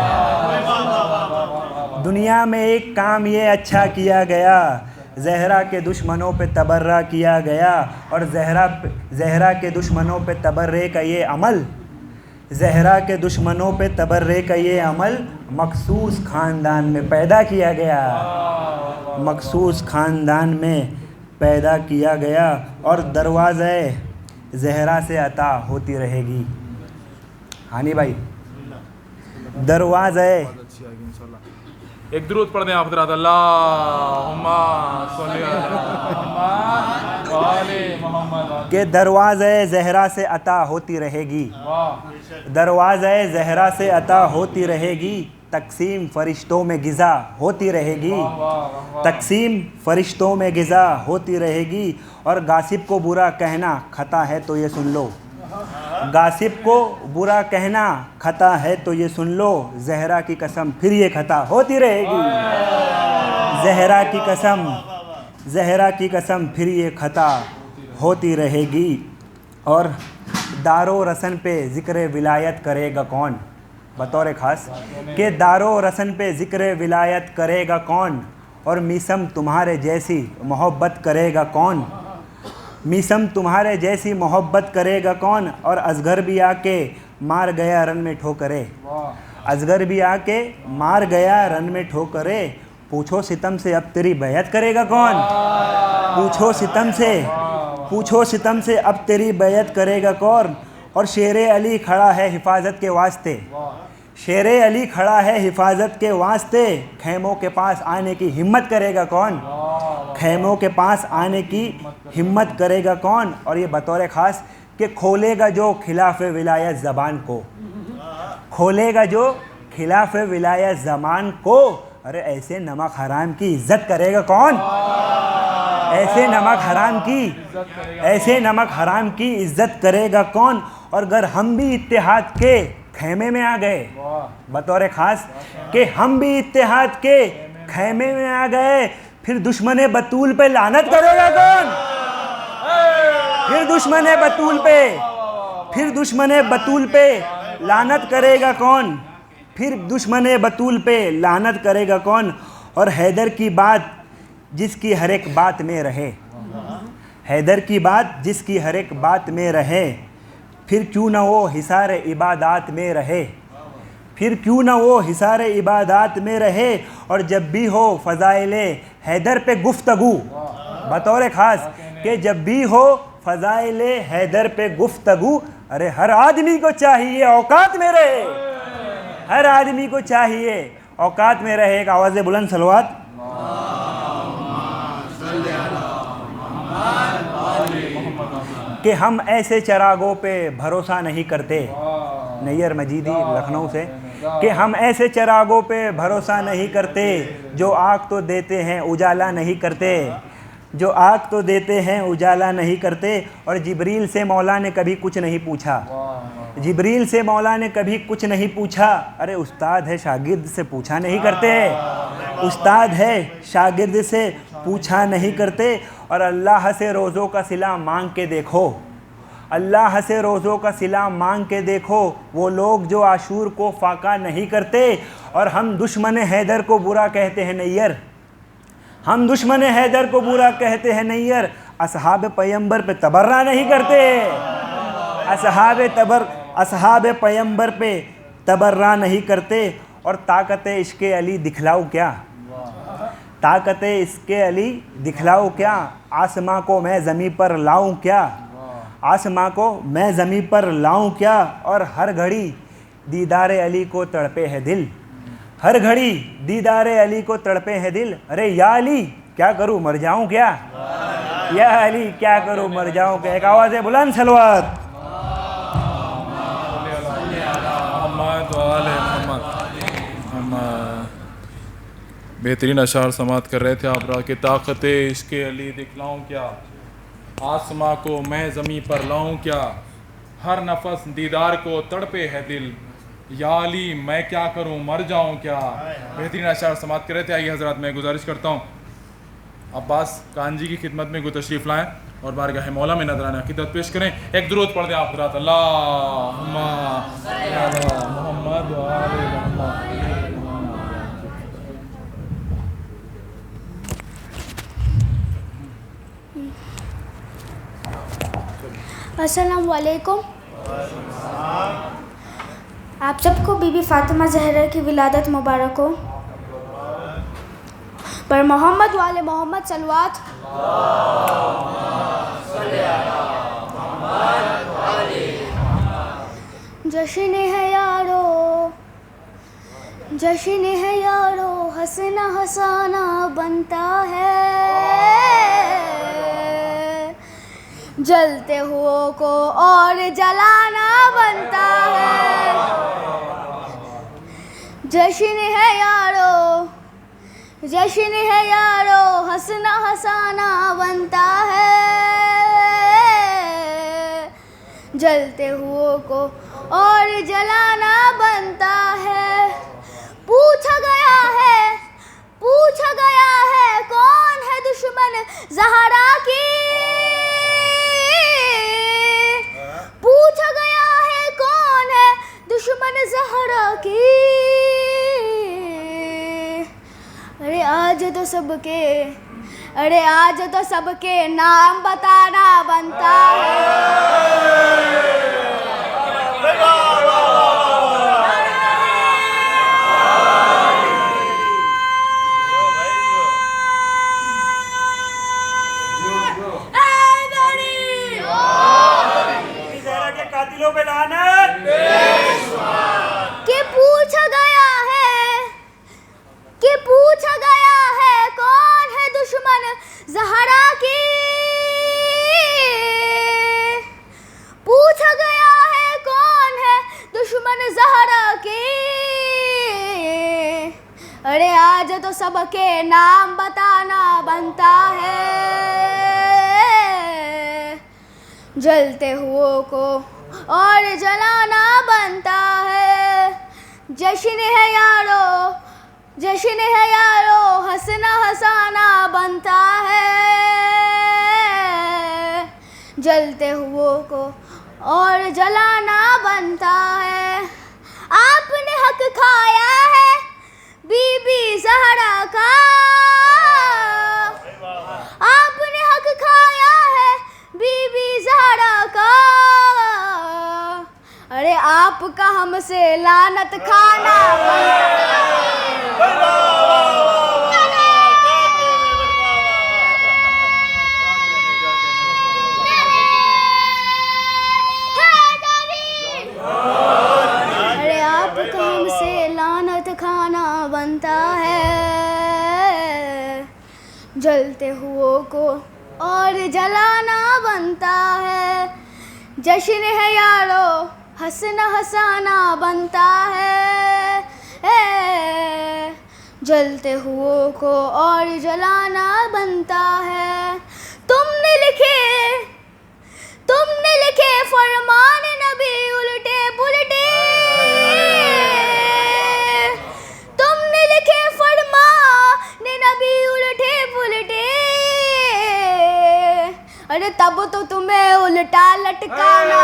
دنیا میں ایک کام یہ اچھا کیا گیا زہرا کے دشمنوں پہ تبرہ کیا گیا اور زہرا کے دشمنوں پہ تبرے کا یہ عمل زہرا کے دشمنوں پہ تبرے کا یہ عمل مخصوص خاندان میں پیدا کیا گیا مخصوص خاندان میں پیدا کیا گیا اور دروازہ زہرا سے عطا ہوتی رہے گی ہانی بھائی دروازہ ایک درود پڑھ دیں آپ حضرات اللہم صلی علی محمد کہ دروازہ زہرا سے عطا ہوتی رہے گی دروازہ زہرا سے عطا ہوتی رہے گی تقسیم فرشتوں میں غذا ہوتی رہے گی تقسیم فرشتوں میں غذا ہوتی رہے گی اور غاصب کو برا کہنا خطا ہے تو یہ سن لو غاصب کو برا کہنا خطا ہے تو یہ سن لو زہرا کی قسم پھر یہ خطا ہوتی رہے گی زہرا کی قسم پھر یہ خطا ہوتی رہے گی اور دار و رسن پہ ذکر ولایت کرے گا کون بطور خاص کہ دارو رسن پہ ذکر ولایت کرے گا کون، اور میسم تمہارے جیسی محبت کرے گا کون، میسم تمہارے جیسی محبت کرے گا کون، اور اصغر بھی آ کے مار گیا رن میں ٹھوکرے، اصغر بھی آ کے مار گیا رن میں ٹھوکرے، پوچھو ستم سے اب تیری بیعت کرے گا کون، پوچھو ستم سے اب تیری بیعت کرے گا کون، اور شیر علی کھڑا ہے حفاظت کے واسطے، شیر علی کھڑا ہے حفاظت کے واسطے، خیموں کے پاس آنے کی ہمت کرے گا کون، خیموں کے پاس آنے کی ہمت کرے گا کون، اور یہ بطور خاص کہ کھولے گا جو خلاف ولایت زبان کو، کھولے گا جو خلاف ولایت زمان کو، ارے ایسے نمک حرام کی عزت کرے گا کون، ایسے نمک حرام کی عزت کرے گا کون، اور اگر ہم بھی اتحاد کے خیمے میں آ گئے، بطور خاص کہ ہم بھی اتحاد کے خیمے میں آ گئے، پھر دشمن بطول پہ لعنت کرے گا کون، پھر دشمن بطول پہ لعنت کرے گا کون، پھر دشمن بطول پہ لعنت کرے گا کون، اور حیدر کی بات جس کی ہر ایک بات میں رہے، حیدر کی بات جس کی ہر ایک بات میں رہے، پھر کیوں نہ وہ حصار عبادات میں رہے، پھر کیوں نہ وہ حصار عبادات میں رہے، اور جب بھی ہو فضائل حیدر پہ گفتگو، بطور خاص کہ جب بھی ہو فضائل حیدر پہ گفتگو، ارے ہر آدمی کو چاہیے اوقات میں رہے، ہر آدمی کو چاہیے اوقات میں رہے۔ ایک آواز بلند صلوات۔ کہ ہم ایسے چراغوں پہ بھروسہ نہیں کرتے، نیر مجیدی لکھنؤ سے، کہ ہم ایسے چراغوں پہ بھروسہ نہیں کرتے جو آگ تو دیتے ہیں اجالا نہیں کرتے، جو آگ تو دیتے ہیں اجالا نہیں کرتے، اور جبریل سے مولا نے کبھی کچھ نہیں پوچھا، جبریل سے مولا نے کبھی کچھ نہیں پوچھا، ارے استاد ہے شاگرد سے پوچھا نہیں کرتے، استاد ہے شاگرد سے پوچھا نہیں کرتے، اور اللہ سے روزوں کا صلہ مانگ کے دیکھو، اللہ سے روزوں کا صلہ مانگ کے دیکھو، وہ لوگ جو عاشور کو فاقہ نہیں کرتے، اور ہم دشمن حیدر کو برا کہتے ہیں نیر، ہم دشمن حیدر کو برا کہتے ہیں نیر، اصحاب پیمبر پہ تبرہ نہیں کرتے، اصحاب پیمبر پہ تبرہ نہیں کرتے، اور طاقت عشق علی دکھلاؤ کیا، طاقت عشق علی دکھلاؤ کیا، آسماں کو میں زمیں پر لاؤں کیا، آسماں کو میں زمیں پر لاؤں کیا، اور ہر گھڑی دیدار علی کو تڑپے ہے دل، ہر گھڑی دیدار علی کو تڑپے ہے دل، ارے یا علی کیا کروں مر جاؤں کیا، یا علی کیا کروں مر جاؤں کیا۔ ایک آواز بلند صلوات۔ بہترین اشعار سماعت کر رہے تھے آپ را کہ طاقت عشق علی دکھلاؤں کیا، آسماں کو میں زمیں پر لاؤں کیا، ہر نفس دیدار کو تڑپے ہے دل، یا علی میں کیا کروں مر جاؤں کیا۔ بہترین اشعار سماعت کر رہے تھے۔ آئیے حضرات میں گزارش کرتا ہوں عباس کانجی کی خدمت میں کوئی تشریف لائیں اور بارگاہ مولا میں نذرانہ عقیدت پیش کریں۔ ایک درود پڑھ دیں آپ حضرات، اللہم صلی علی محمد و آل محمد۔ السلام علیکم۔ آپ سب کو بی بی فاطمہ زہرا کی ولادت مبارک ہو۔ پر محمد والے محمد صلوات۔ جشن ہے یارو، جشن ہے یارو، ہنسنا ہنسانا بنتا ہے، جلتے ہوئے کو اور جلانا بنتا ہے، جشن ہے یارو، جشن ہے یارو، ہنسنا ہنسانا بنتا ہے، جلتے ہوئے کو اور جلانا بنتا ہے۔ پوچھا گیا ہے کون ہے دشمن زہرا کی، پوچھا گیا ہے کون ہے دشمن زہرا کی، سب کے ارے آج تو سب کے نام بتانا بنتا ہے. زہرا کے قاتلوں پہ لعنت. کہ پوچھا گیا ہے کون ہے دشمن زہرا کی. پوچھا گیا ہے کون ہے دشمن زہرا کی. ارے آج تو سب کے نام بتانا بنتا ہے. جلتے ہوئے کو اور جلانا بنتا ہے. جشن ہے یارو ہنسنا ہنسانا بنتا ہے. جلتے ہوئے کو اور جلانا بنتا ہے. آپ نے حق کھایا ہے بی بی زہرا کا. آپ نے حق کھایا ہے بی بی زہرا کا. ارے آپ کا ہم سے لعنت کھانا ارے آپ کا ہم سے لعنت کھانا بنتا ہے. جلتے ہوئے کو اور جلانا بنتا ہے. جشن ہے یارو ہنسنا ہنسانا بنتا ہے. جلتے ہوئے کو اور جلانا بنتا ہے. تم نے لکھے فرمان نبی الٹے پلٹے. تم نے لکھے فرمان نبی الٹے پلٹے. ارے تب تو تمہیں الٹا لٹکانا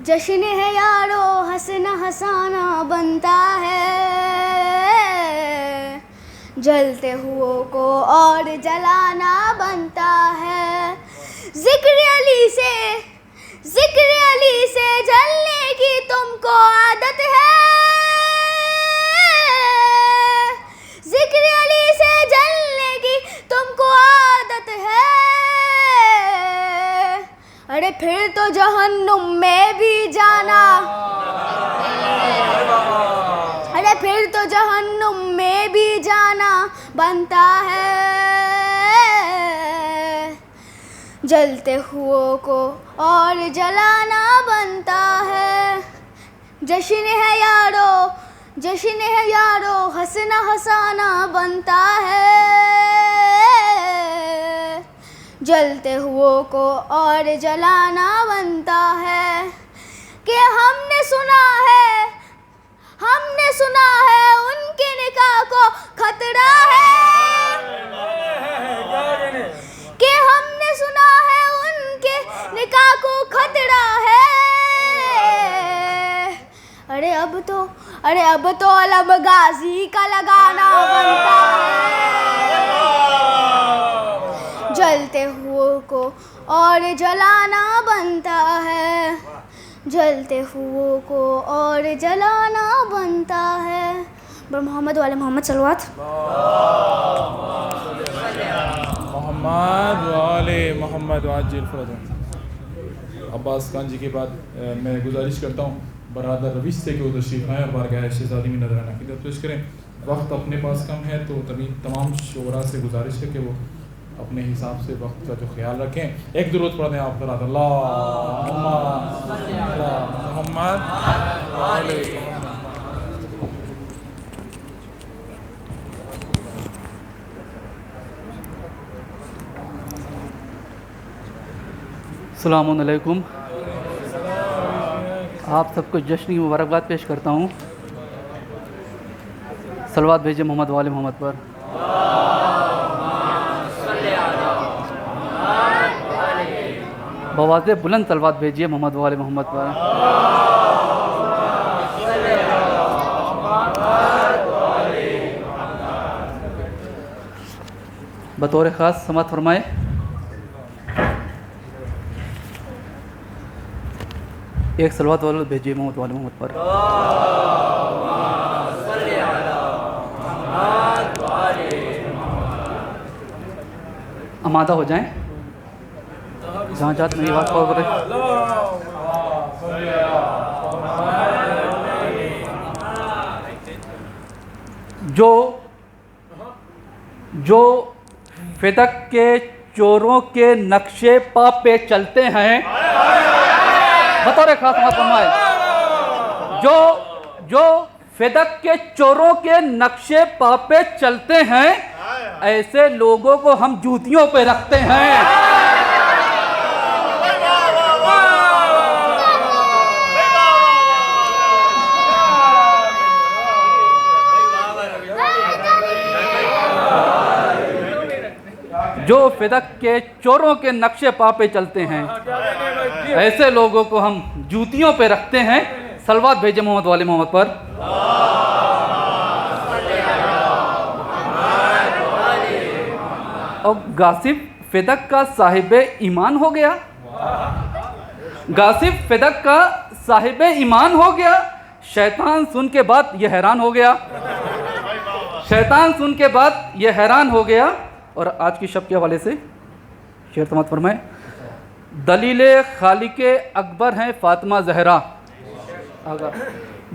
جشن ہے یارو ہنسنا ہنسانا بنتا ہے. جلتے ہوئے کو اور جلانا بنتا ہے. ذکر علی سے جلنے کی تم کو عادت ہے. ذکر علی سے جلنے کی تم کو عادت ہے. ارے پھر تو جہنم میں بھی جانا. ارے پھر تو جہنم میں بھی جانا بنتا ہے. جلتے ہوئے کو اور جلانا بنتا ہے. جشن ہے یارو ہنسنا ہنسانا بنتا ہے. جلتے ہوئے کو اور جلانا بنتا ہے. کہ ہم نے سنا ہے ان کے نکاح کو خطرہ ہے. کہ ہم نے سنا ہے ان کے نکاح کو خطرہ ہے. ارے اب تو علم غازی کا لگانا بنتا ہے. جلتے ہوئے کو اور جلانا بنتا ہے. جلتے ہوئے کو اور جلانا بنتا ہے. بر محمد والے محمد صلوات. محمد والے محمد واجل فرد. عباس خان جی کے بعد میں گزارش کرتا ہوں برادر رویش سے کہ وہ تشریف آئیں اور بارگاہ شہزادی میں نذرانہ عقیدت پیش کریں. وقت اپنے پاس کم ہے تو تمام شعراء سے گزارش ہے کہ وہ اپنے حساب سے وقت کا جو خیال رکھیں. ایک درود پڑھ دیں آپ برادر. اللہم صلی علی محمد وعلی محمد. السلام علیکم. آپ سب کو جشن کی مبارکباد پیش کرتا ہوں. صلوات بھیجے محمد وال محمد پر. بواز بلند صلوات بھیجیے محمد وال محمد پر. بطور خاص سماعت فرمائے. ایک صلوات والا بھیجیے محمد وال محمد پر. آمادہ ہو جائیں. جہاں جہاں میری بات کو کرے. جو فدق کے چوروں کے نقشے پا پہ چلتے ہیں، بطور خاص بات فرمائے، جو فدق کے چوروں کے نقشے پا پہ چلتے ہیں، ایسے لوگوں کو ہم جوتیوں پہ رکھتے ہیں. جو فدق کے چوروں کے نقشے پا پہ چلتے ہیں، ایسے لوگوں کو ہم جوتیوں پہ رکھتے ہیں. صلوات بھیجے محمد وال محمد پر. اور غاصب فدق کا صاحب ایمان ہو گیا. غاصب فدق کا صاحب ایمان ہو گیا. شیطان سن کے بعد یہ حیران ہو گیا. شیطان سن کے بعد یہ حیران ہو گیا. اور آج کی شب کے حوالے سے شعر سماعت فرمائے. دلیل خالق اکبر ہیں فاطمہ زہرا.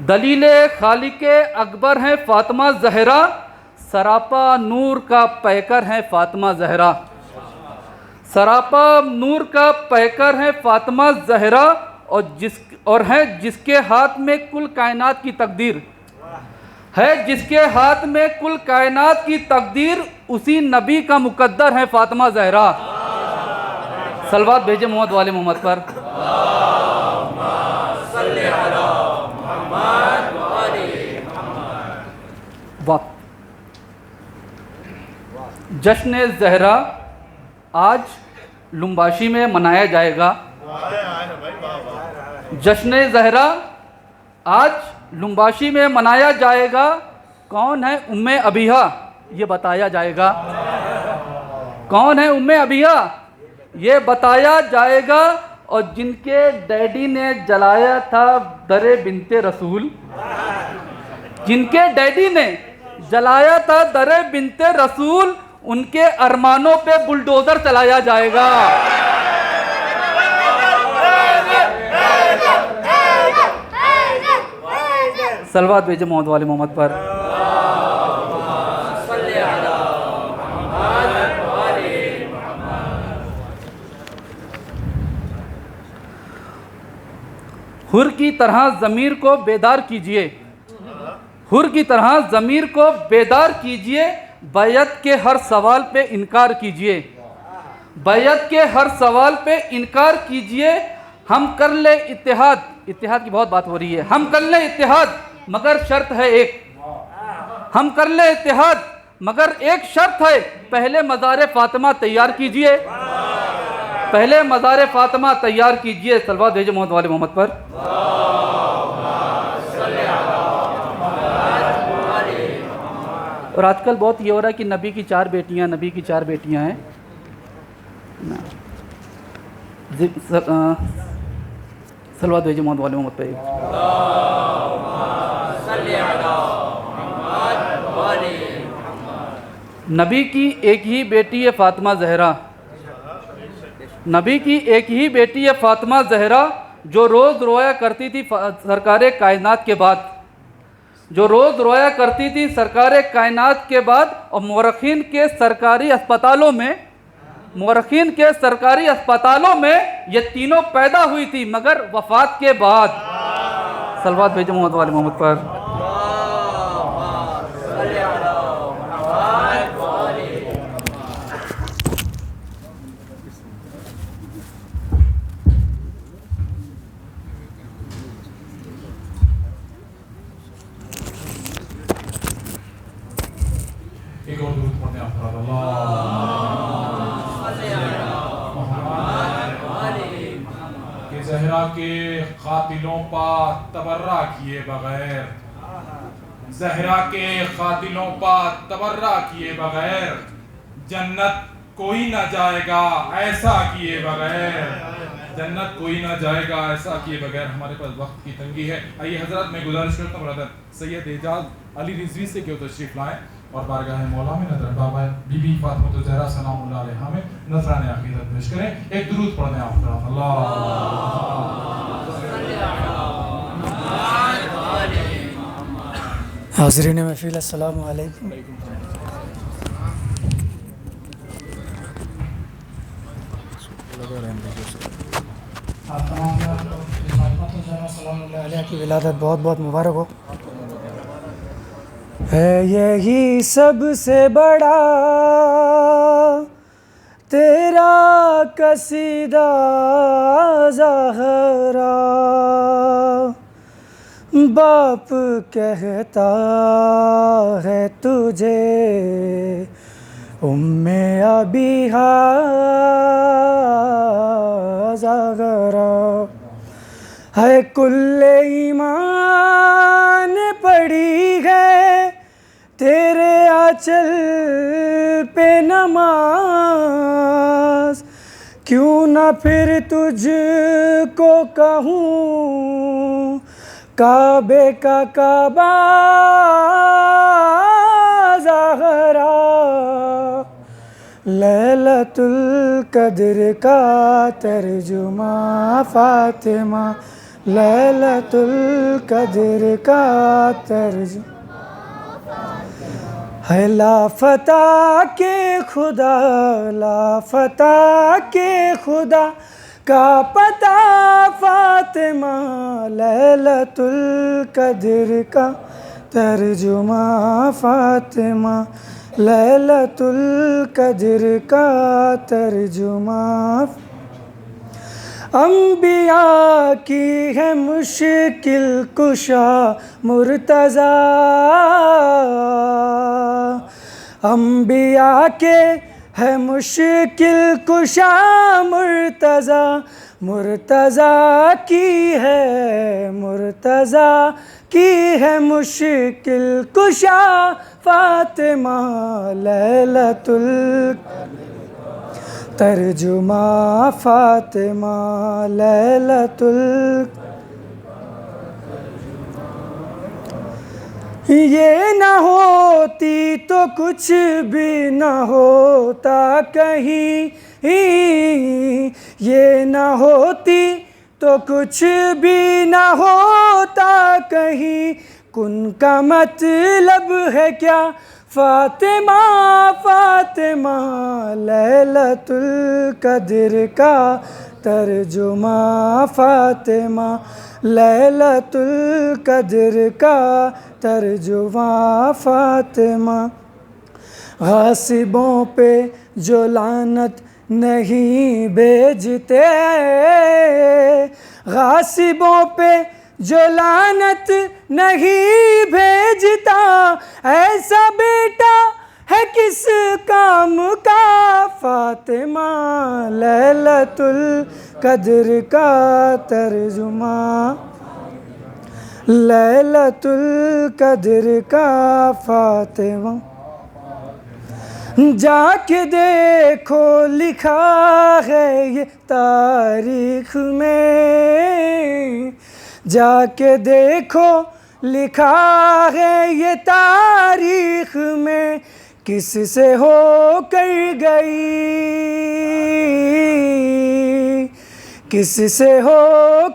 دلیل خالق اکبر ہیں فاطمہ زہرا. سراپا نور کا پیکر ہیں فاطمہ زہرا. سراپا نور کا پیکر ہیں فاطمہ زہرا. اور ہے جس کے ہاتھ میں کل کائنات کی تقدیر ہے. جس کے ہاتھ میں کل کائنات کی تقدیر اسی نبی کا مقدر ہے فاطمہ زہرا. صلوات بھیجے محمد وال محمد پر. وقت جشن زہرا آج لمباشی میں منایا جائے گا. جشن زہرا آج لمباشی میں منایا جائے گا. کون ہے ام ابیہا یہ بتایا جائے گا. کون ہے ام ابیہا یہ بتایا جائے گا. اور جن کے ڈیڈی نے جلایا تھا در بنت رسول، جن کے ڈیڈی نے جلایا تھا در بنت رسول، ان کے ارمانوں پہ بلڈوزر چلایا جائے گا. صلوات بھیجے محمد وال محمد پر. حر کی طرح ضمیر کو بیدار کیجئے. حر کی طرح ضمیر کو بیدار کیجئے. بیعت کے ہر سوال پہ انکار کیجئے. بیعت کے ہر سوال پہ انکار کیجئے. ہم کر لیں اتحاد. اتحاد کی بہت بات ہو رہی ہے. ہم کر لیں اتحاد مگر شرط ہے ایک. ہم کر لیں اتحاد مگر ایک شرط ہے. پہلے مزار فاطمہ تیار کیجئے. پہلے مزار فاطمہ تیار کیجئے. صلوات بھیجے محمد وال محمد پر. اور آج کل بہت یہ ہو رہا ہے کہ نبی کی 4 بیٹیاں، نبی کی 4 بیٹیاں ہیں. صلوات بھیجے محمد وال محمد پہ. نبی کی ایک ہی بیٹی ہے فاطمہ زہرا. نبی کی ایک ہی بیٹی ہے فاطمہ زہرا جو روز رویا کرتی تھی سرکار کائنات کے بعد. جو روز رویا کرتی تھی سرکار کائنات کے بعد. اور مورخین کے سرکاری اسپتالوں میں یہ تینوں پیدا ہوئی تھی مگر وفات کے بعد. صلوات بھیجے محمد وال محمد پر. زہرا کے قاتلوں پر تبرہ کیے بغیر، زہرا کے قاتلوں پر تبرہ کیے بغیر جنت کوئی نہ جائے گا ایسا کیے بغیر، جنت کوئی نہ جائے گا ایسا کیے بغیر۔ ہمارے پاس وقت کی تنگی ہے، آئیے حضرات میں گزارش کرتا ہوں برادر سید اعجاز علی رضوی سے کہ وہ تشریف لائیں اور بارگاہ مولا میں نظر بابا بی بی فاطمہ الزہرا سلام اللہ علیہا میں نذرانِ عقیدت پیش کریں۔ ایک درود پڑھنے آپ طرف حاضرین محفل السلام علیکم۔ آپ تمام سلام اللہ علیہ کی ولادت بہت بہت مبارک ہو۔ ہے یہی سب سے بڑا تیرا قصیدہ زہرا، باپ کہتا ہے تجھے ام ابیہا زہرا، ہے کل ایمان پڑی ہے تیرے آنچل پہ نماز، کیوں نہ پھر تجھ کو کہوں کعبے کا کعبہ زہرا، لیلۃ القدر کا ترجمہ فاطمہ، لیلۃ القدر کا ترجمہ، ہے لافتہ کے خدا، لافتہ کے خدا کا پتہ فاطمہ، لیلۃ القدر کا ترجمہ فاطمہ، لیلۃ القدر کا ترجمہ، انبیاء کی ہے مشکل کشا مرتضیٰ، انبیاء کے ہے مشکل کشا مرتضیٰ، مرتضیٰ کی ہے، مرتضیٰ کی ہے مشکل کشا فاطمہ، لیلۃ ترجمہ فاطمہ، لیلۃ یہ نہ ہوتی تو کچھ بھی نہ ہوتا کہیں، یہ نہ ہوتی تو کچھ بھی نہ ہوتا کہیں، کن کا مطلب ہے کیا فاطمہ، فاطمہ، لیلۃ القدر کا ترجمہ فاطمہ، لیلۃ القدر کا ترجمہ فاطمہ، غاصبوں پہ جو لعنت نہیں بھیجتے، غاصبوں پہ جو لعنت نہیں بھیجتا، ایسا بیٹا ہے کس کام کا فاطمہ، لیلۃ القدر کا ترجمہ، لیلۃ القدر کا فاطمہ، جا کے دیکھو لکھا ہے یہ تاریخ میں، جا کے دیکھو لکھا ہے یہ تاریخ میں، کس سے ہو کر گئی، کس سے ہو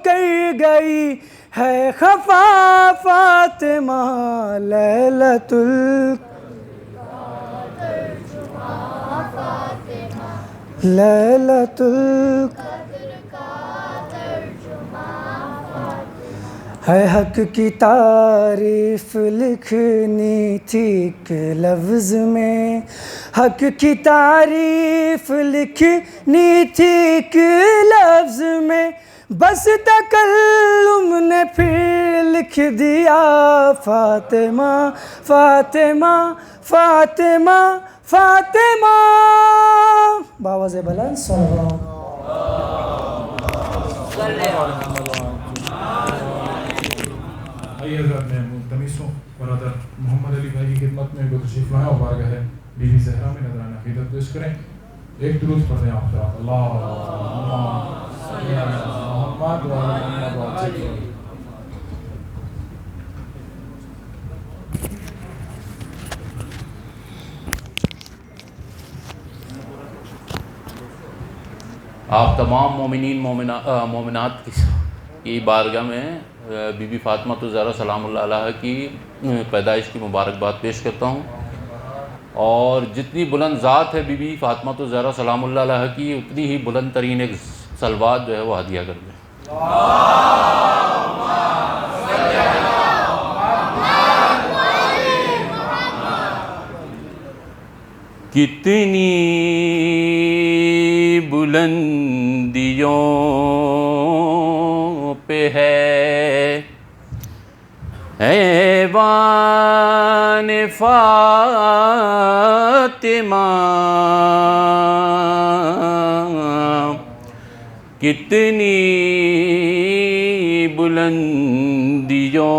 کر گئی ہے خفا فاطمہ، لیلۃ لیلۃ ہے حق کی تعریف لکھنی تھی ایک لفظ میں، حق کی تعریف لکھنی تھی ایک لفظ میں، بس تکلم نے پھر لکھ دیا فاطمہ، فاطمہ، فاطمہ، فاطمہ، باواز بلند صلی اللہ آئیے حضرت میں ملتمس ہوں برادر محمد علی بھائی کی خدمت میں کو تشریف لائیں اور بارگاہ ہے بی بی زہرا میں نذرانہ عقیدت پیش کریں. ایک درود پڑھ دیں آپ حضرات. اللہم صلی علی محمد و علی محمد و علی. آپ تمام مومنین مومنات کی بارگاہ میں بی بی فاطمہ الزہرا سلام اللہ علیہا کی پیدائش کی مبارکباد پیش کرتا ہوں، اور جتنی بلند ذات ہے بی بی فاطمہ الزہرا سلام اللہ علیہا کی، اتنی ہی بلند ترین ایک صلوات جو ہے وہ ہدیہ کر دیں. کتنی بلندیوں پہ ہے ایوان فاطمہ، کتنی بلندیوں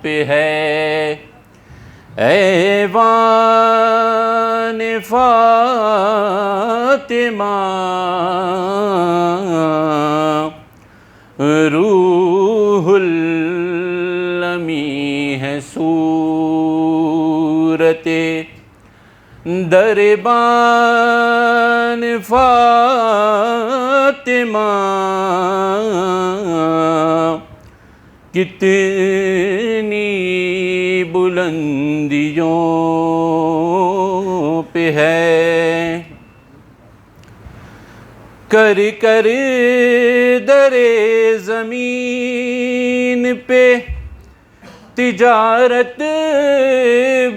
پہ ہے ایوان فاطمہ، روح المی ہے صورت دربان فاطمہ، کتنی بلندیوں پہ ہے کر کر در زمین پہ تجارت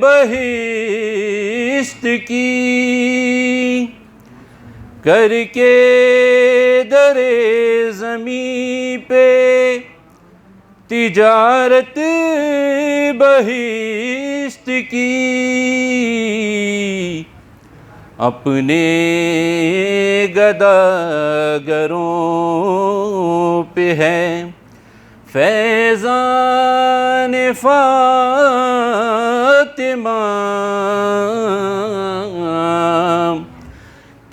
بہشت کی، کر کے در زمین پہ تجارت بہشت کی، اپنے گداگروں پہ ہے فیضان فاطمہ،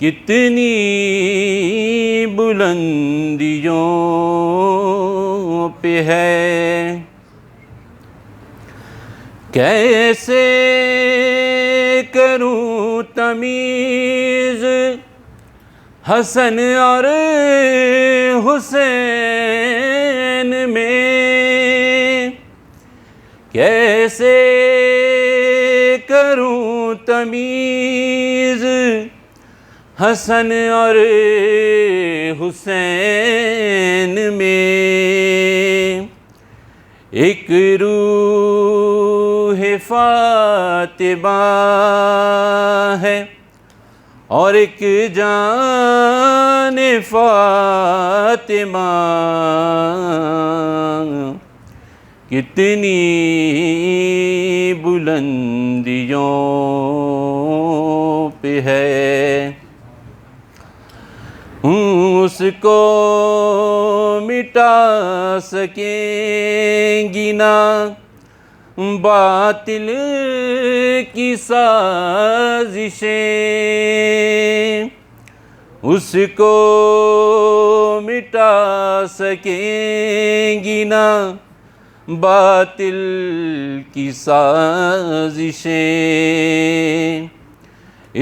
کتنی بلندیوں پہ ہے. کیسے کروں تمیز حسن اور حسین میں، کیسے کروں تمیز حسن اور حسین میں، ایک روح فاطمہ ہے اور ایک جان فاطمہ، کتنی بلندیوں پہ ہے. اس کو مٹا سکیں گی نہ باطل کی سازشیں، اس کو مٹا سکیں گی نہ باطل کی سازشیں.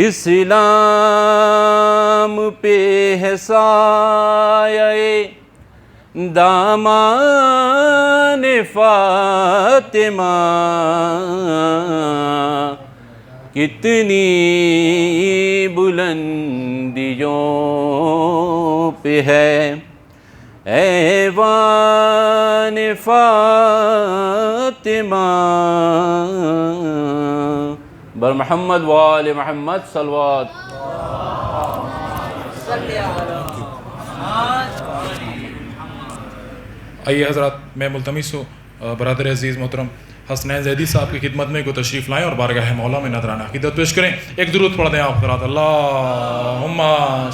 اسلام پہ ہے سایہ دامان فاطمہ، کتنی بلندیوں پہ ہے ایوان فاطمہ. بر محمد و آل محمد صلوات. آئیے حضرات میں ملتمس ہوں برادر عزیز محترم حسنین زیدی صاحب کی خدمت میں کو تشریف لائیں اور بارگاہ مولا میں نذرانہ عقیدت پیش کریں. ایک درود پڑھ دیں آپ حضرات. اللہم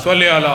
صلی علی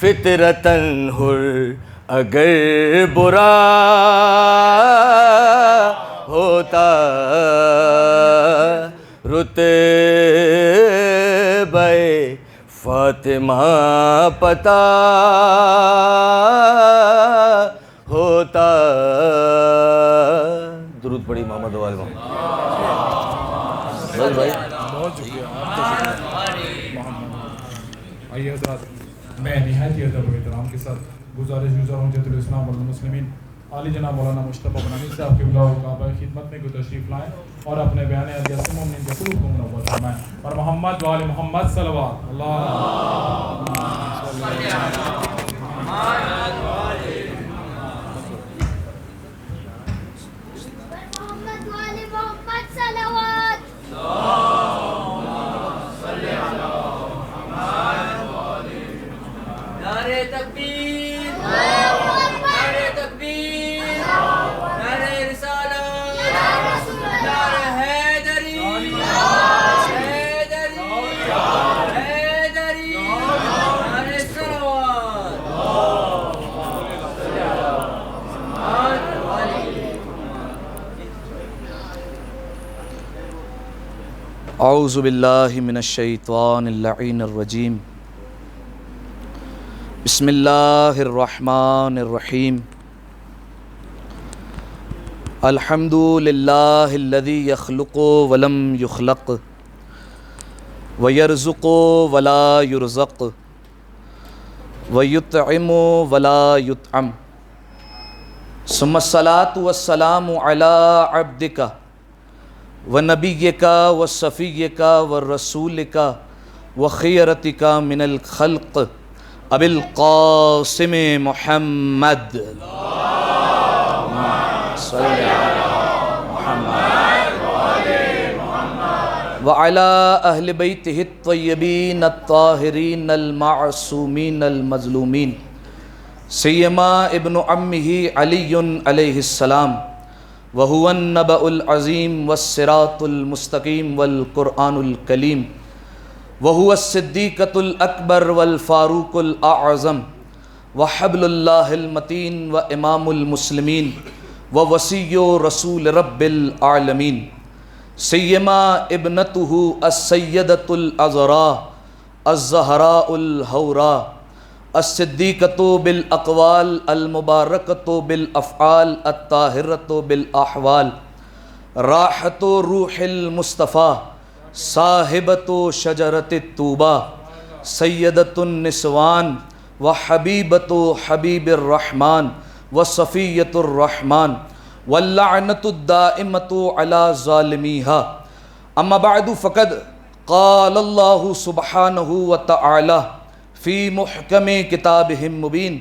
فطرتاً حر اگر برا ہوتا رتبہ فاطمہ پتا ہوتا. درود پڑھی محمد وال محمد. بس بھائی بہت شکریہ آپ کا. آئیے حضرات، میں نہایت ہی ادب و احترام کے ساتھ گزارش گزار ہوں حجت الاسلام والمسلمین عالی جناب مولانا مصطفیٰ بنانی صاحب کے بلاؤ کعبہ خدمت میں کو تشریف لائیں اور اپنے بیان عزیز مومنین کے قلوب کو منور فرمائیں. اور محمد و آل محمد صلوات. نعرہ تکبیر، نعرہ تکبیر، نعرہ رسالت، نعرہ حیدری، حیدری، حیدری، نعرہ صلوات. اعوذ باللہ من الشیطان اللعین الرجیم. بسم اللہ الرحمن الرحیم. الحمد للہ الذی یخلق ولم یخلق ویرزق ولا یرزق ویطعم ولا یطعم. ثم الصلاة والسلام علی عبدک ونبیک وصفیک ورسولک وخیرتک من الخلق ابی القاسم محمد صلی وعلی اہل بیتہ الطیبین الطاہرین المعصومین المظلومین سیما ابن عمہ علی علیہ السلام وہو النبأ العظیم والصراط المستقیم والقرآن الکلیم وهو الصدیقۃ الأکبر والفاروق الأعظم وحبل اللہ المتین وامام المسلمین ووصی رسول رب العالمین سیما ابنتہ السیدۃ العذراء الزہراء الحوراء الصدیقۃ بالاقوال المبارکۃ بالافعال الطاہرۃ بالاحوال راحۃ روح المصطفیٰ صاحبۃ شجرۃ الطوبہ سیدۃ النسوان وحبیبۃ حبیب الرحمن وصفیۃ الرحمن واللعنۃ الدائمۃ علی ظالمیہا. اما بعد فقد قال اللہ سبحانہ وتعالی فی محکم کتابہ المبین.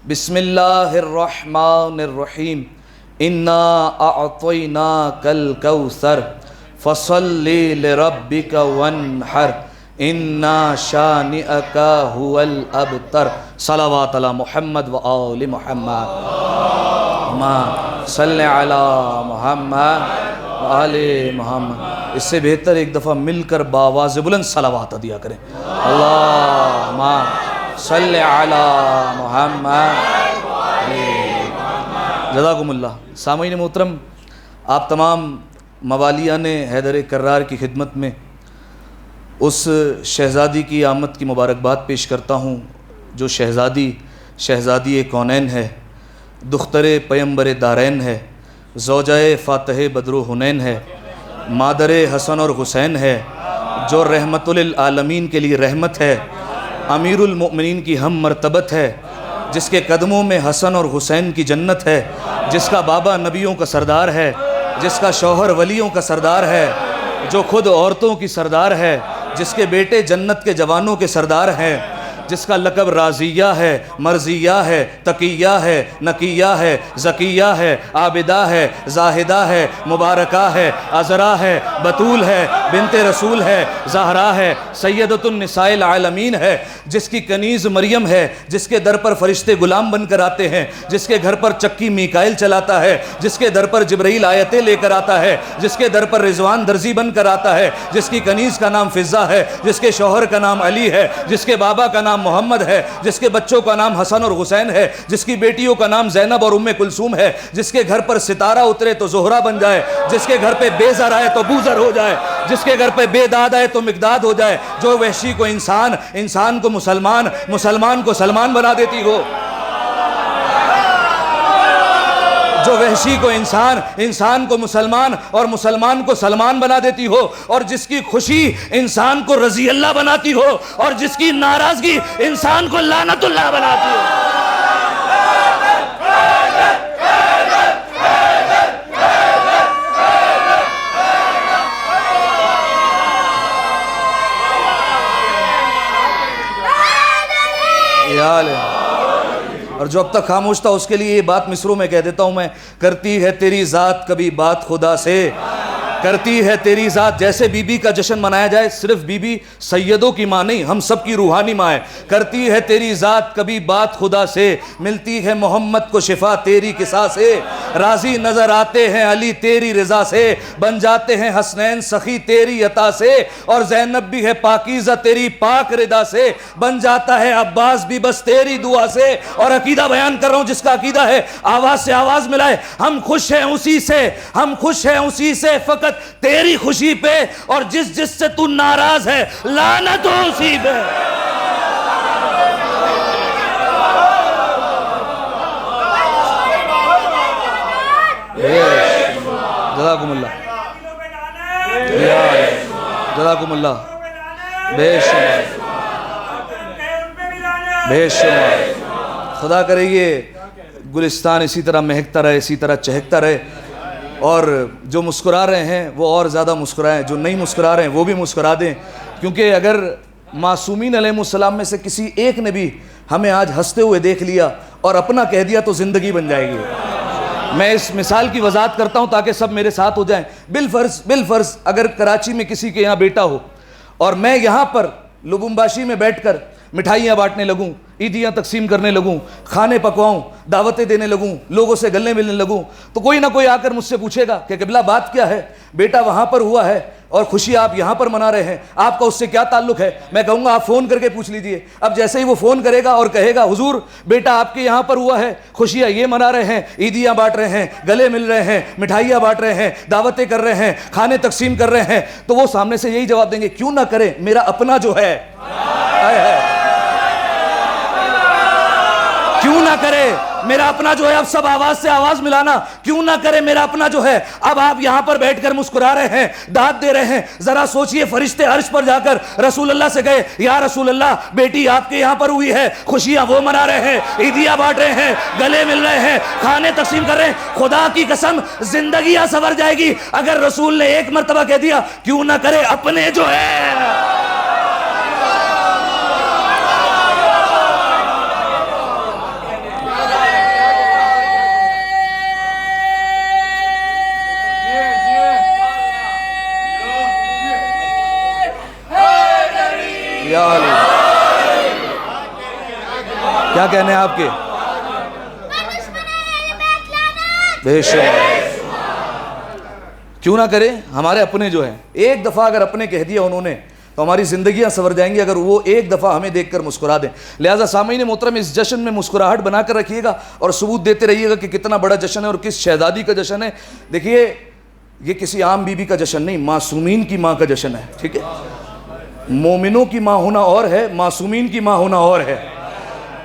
بسم اللہ الرحمن الرحیم. انا اعطیناک الکوثر فصل لربک وانحر ان شانئک هو الابتر. صلوات علی محمد و آل محمد. صلی علی محمد و آل محمد. اس سے بہتر ایک دفعہ مل کر بآواز بلند صلوات دیا کریں. اللہم صلی علی محمد. جزاکم اللہ. سامعین محترم، آپ تمام موالیان حیدر کرار کی خدمت میں اس شہزادی کی آمد کی مبارکباد پیش کرتا ہوں جو شہزادی کونین ہے، دختر پیمبر دارین ہے، زوجہ فاتح بدر و حنین ہے، مادر حسن اور حسین ہے، جو رحمت للعالمین کے لیے رحمت ہے، امیر المؤمنین کی ہم مرتبت ہے، جس کے قدموں میں حسن اور حسین کی جنت ہے، جس کا بابا نبیوں کا سردار ہے، جس کا شوہر ولیوں کا سردار ہے، جو خود عورتوں کی سردار ہے، جس کے بیٹے جنت کے جوانوں کے سردار ہیں، جس کا لقب رازیہ ہے، مرضیہ ہے، تقیہ ہے، نقیہ ہے، زکیہ ہے، عابدہ ہے، زاہدہ ہے، مبارکہ ہے، عذرا ہے، بطول ہے، بنت رسول ہے، زہرا ہے، سیدۃ النساء العالمین ہے، جس کی کنیز مریم ہے، جس کے در پر فرشتے غلام بن کر آتے ہیں، جس کے گھر پر چکی میکائل چلاتا ہے، جس کے در پر جبرائیل آیتیں لے کر آتا ہے، جس کے در پر رضوان درزی بن کر آتا ہے، جس کی کنیز کا نام فضہ ہے، جس کے شوہر کا نام علی ہے، جس کے بابا کا نام نام محمد ہے، جس کے بچوں کا نام حسن اور حسین ہے، جس کی بیٹیوں کا نام زینب اور ام کلثوم ہے، جس کے گھر پر ستارہ اترے تو زہرہ بن جائے، جس کے گھر پہ بے زر آئے تو بوزر ہو جائے، جس کے گھر پہ بے داد آئے تو مقداد ہو جائے، جو وحشی کو انسان، انسان کو مسلمان، مسلمان کو سلمان بنا دیتی ہو، جو وحشی کو انسان، انسان کو مسلمان اور مسلمان کو سلمان بنا دیتی ہو، اور جس کی خوشی انسان کو رضی اللہ بناتی ہو، اور جس کی ناراضگی انسان کو لعنت اللہ بناتی ہو۔ یہ حال ہے۔ اور جو اب تک خاموش تھا اس کے لیے یہ بات مصروں میں کہہ دیتا ہوں میں، کرتی ہے تیری ذات کبھی بات خدا سے، کرتی ہے تیری ذات، جیسے بی بی کا جشن منایا جائے، صرف بی بی سیدوں کی ماں نہیں، ہم سب کی روحانی ماں ہے، کرتی ہے تیری ذات کبھی بات خدا سے، ملتی ہے محمد کو شفا تیری قصا سے، راضی نظر آتے ہیں علی تیری رضا سے، بن جاتے ہیں حسنین سخی تیری عطا سے، اور زینب بھی ہے پاکیزہ تیری پاک رضا سے، بن جاتا ہے عباس بھی بس تیری دعا سے۔ اور عقیدہ بیان کر رہا ہوں جس کا عقیدہ ہے آواز سے آواز ملائے، ہم خوش ہیں اسی سے، ہم خوش ہیں اسی سے، فقط تیری خوشی پہ، اور جس جس سے تو ناراض ہے لعنت ہو اسی پہ۔ جزاکم اللہ، جزاکم اللہ، بے شمار بے شمار۔ خدا کرے یہ گلستان اسی طرح مہکتا رہے، اسی طرح چہکتا رہے، اور جو مسکرا رہے ہیں وہ اور زیادہ مسکرائیں، جو نہیں مسکرا رہے ہیں وہ بھی مسکرا دیں، کیونکہ اگر معصومین علیہ السلام میں سے کسی ایک نے بھی ہمیں آج ہنستے ہوئے دیکھ لیا اور اپنا کہہ دیا تو زندگی بن جائے گی۔ میں اس مثال کی وضاحت کرتا ہوں تاکہ سب میرے ساتھ ہو جائیں۔ بالفرض اگر کراچی میں کسی کے یہاں بیٹا ہو اور میں یہاں پر لبنباشی میں بیٹھ کر مٹھائیاں بانٹنے لگوں، عیدیاں تقسیم کرنے لگوں، کھانے پکواؤں، دعوتیں دینے لگوں، لوگوں سے گلے ملنے لگوں، تو کوئی نہ کوئی آ کر مجھ سے پوچھے گا کہ قبلہ بات کیا ہے، بیٹا وہاں پر ہوا ہے اور خوشی آپ یہاں پر منا رہے ہیں، آپ کا اس سے کیا تعلق ہے؟ میں کہوں گا آپ فون کر کے پوچھ لیجئے۔ اب جیسے ہی وہ فون کرے گا اور کہے گا حضور بیٹا آپ کے یہاں پر ہوا ہے، خوشیاں یہ منا رہے ہیں، عیدیاں بانٹ رہے ہیں، گلے مل رہے ہیں، مٹھائیاں بانٹ رہے ہیں، دعوتیں کر رہے ہیں، کھانے تقسیم کر رہے ہیں، تو وہ سامنے سے یہی جواب دیں گے کیوں نہ کرے، میرا اپنا جو ہے کیوں نہ کرے، میرا اپنا جو ہے، اب سب آواز سے آواز ملانا، کیوں نہ کرے میرا اپنا جو ہے۔ اب آپ یہاں پر بیٹھ کر مسکرا رہے ہیں، داد دے رہے ہیں، ذرا سوچئے فرشتے عرش پر جا کر رسول اللہ سے گئے یا رسول اللہ بیٹی آپ کے یہاں پر ہوئی ہے، خوشیاں وہ منا رہے ہیں، عیدیاں بانٹ رہے ہیں، گلے مل رہے ہیں، کھانے تقسیم کر رہے ہیں، خدا کی قسم زندگیاں سنور جائے گی اگر رسول نے ایک مرتبہ کہہ دیا کیوں نہ کرے اپنے جو ہے۔ کیا کہنے ہیں آپ کے؟ بے شک کیوں نہ کرے ہمارے اپنے جو ہیں، ایک دفعہ اگر اپنے کہہ دیا انہوں نے تو ہماری زندگیاں سنور جائیں گی اگر وہ ایک دفعہ ہمیں دیکھ کر مسکرا دیں۔ لہٰذا سامعین محترم اس جشن میں مسکراہٹ بنا کر رکھیے گا اور ثبوت دیتے رہیے گا کہ کتنا بڑا جشن ہے اور کس شہزادی کا جشن ہے۔ دیکھیے یہ کسی عام بی بی کا جشن نہیں، معصومین کی ماں کا جشن ہے، ٹھیک ہے؟ مومنوں کی ماں ہونا اور ہے، معصومین کی ماں ہونا اور ہے۔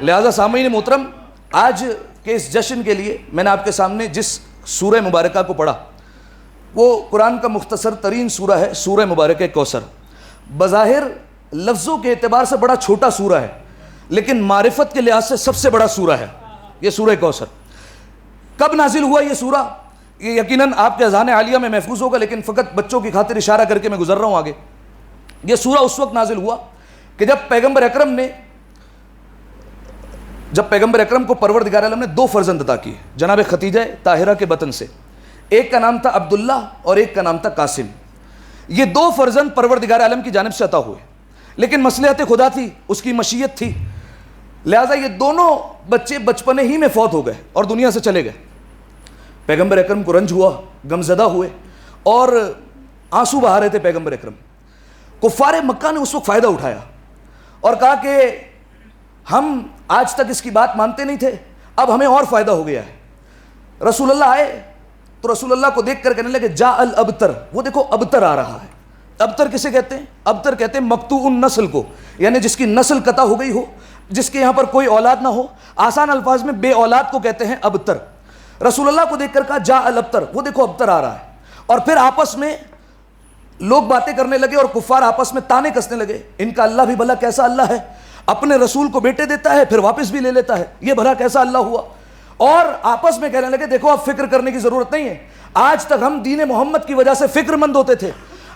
لہٰذا سامعین محترم آج کے اس جشن کے لیے میں نے آپ کے سامنے جس سورہ مبارکہ کو پڑھا وہ قرآن کا مختصر ترین سورہ ہے، سورہ مبارکہ کوثر۔ بظاہر لفظوں کے اعتبار سے بڑا چھوٹا سورہ ہے لیکن معرفت کے لحاظ سے سب سے بڑا سورہ ہے یہ سورہ کوثر۔ کب نازل ہوا یہ سورہ؟ یہ یقیناً آپ کے اذہان عالیہ میں محفوظ ہوگا لیکن فقط بچوں کی خاطر اشارہ کر کے میں گزر رہا ہوں آگے۔ یہ سورہ اس وقت نازل ہوا کہ جب پیغمبر اکرم کو پروردگار عالم نے دو فرزند عطا کیے جناب ختیجہ طاہرہ کے بطن سے، ایک کا نام تھا عبداللہ اور ایک کا نام تھا قاسم۔ یہ دو فرزند پروردگار عالم کی جانب سے عطا ہوئے لیکن مصلحت خدا تھی، اس کی مشیت تھی، لہٰذا یہ دونوں بچے بچپنے ہی میں فوت ہو گئے اور دنیا سے چلے گئے۔ پیغمبر اکرم کو رنج ہوا، غمزدہ ہوئے اور آنسو بہا رہے تھے پیغمبر اکرم۔ کفار مکہ نے اس وقت فائدہ اٹھایا اور کہا کہ ہم آج تک اس کی بات مانتے نہیں تھے، اب ہمیں اور فائدہ ہو گیا ہے۔ رسول اللہ آئے تو رسول اللہ کو دیکھ کر کہنے لگے جاء الابتر، وہ دیکھو ابتر آ رہا ہے۔ ابتر کسے کہتے ہیں؟ ابتر کہتے ہیں مقطوع النسل کو، یعنی جس کی نسل قطع ہو گئی ہو، جس کے یہاں پر کوئی اولاد نہ ہو، آسان الفاظ میں بے اولاد کو کہتے ہیں ابتر۔ رسول اللہ کو دیکھ کر کہا جاء الابتر، وہ دیکھو ابتر آ رہا ہے۔ اور پھر آپس میں لوگ باتیں کرنے لگے اور کفار آپس میں تانے کسنے لگے، ان کا اللہ بھی بھلا کیسا اللہ ہے، اپنے رسول کو بیٹے دیتا ہے پھر واپس بھی لے لیتا ہے، یہ بھلا کیسا اللہ ہوا۔ اور آپس میں کہنے لگے دیکھو اب فکر کرنے کی ضرورت نہیں ہے، آج تک ہم دین محمد کی وجہ سے فکر مند ہوتے تھے،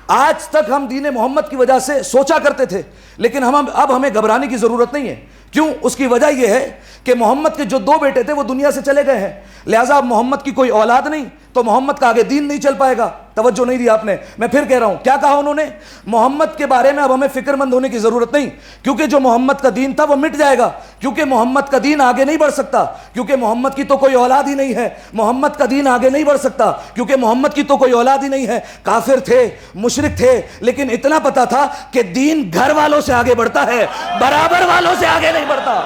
آج تک ہم دین محمد کی وجہ سے سوچا کرتے تھے، لیکن اب ہمیں گھبرانے کی ضرورت نہیں ہے۔ کیوں؟ اس کی وجہ یہ ہے کہ محمد کے جو 2 بیٹے تھے وہ دنیا سے چلے گئے ہیں، لہٰذا اب محمد کی کوئی اولاد نہیں تو محمد کا آگے دین نہیں چل پائے گا۔ توجہ نہیں دی آپ نے، میں پھر کہہ رہا ہوں، کیا کہا انہوں نے؟ محمد کے بارے میں اب ہمیں فکر مند ہونے کی ضرورت نہیں، کیونکہ جو محمد کا دین تھا وہ مٹ جائے گا، کیونکہ محمد کا دین آگے نہیں بڑھ سکتا، کیونکہ محمد کی تو کوئی اولاد ہی نہیں ہے، محمد کا دین آگے نہیں بڑھ سکتا کیونکہ محمد کی تو کوئی اولاد ہی نہیں ہے۔ کافر تھے، مشرک تھے، لیکن اتنا پتا تھا کہ دین گھر والوں سے آگے بڑھتا ہے، برابر والوں سے آگے نہیں بڑھتا۔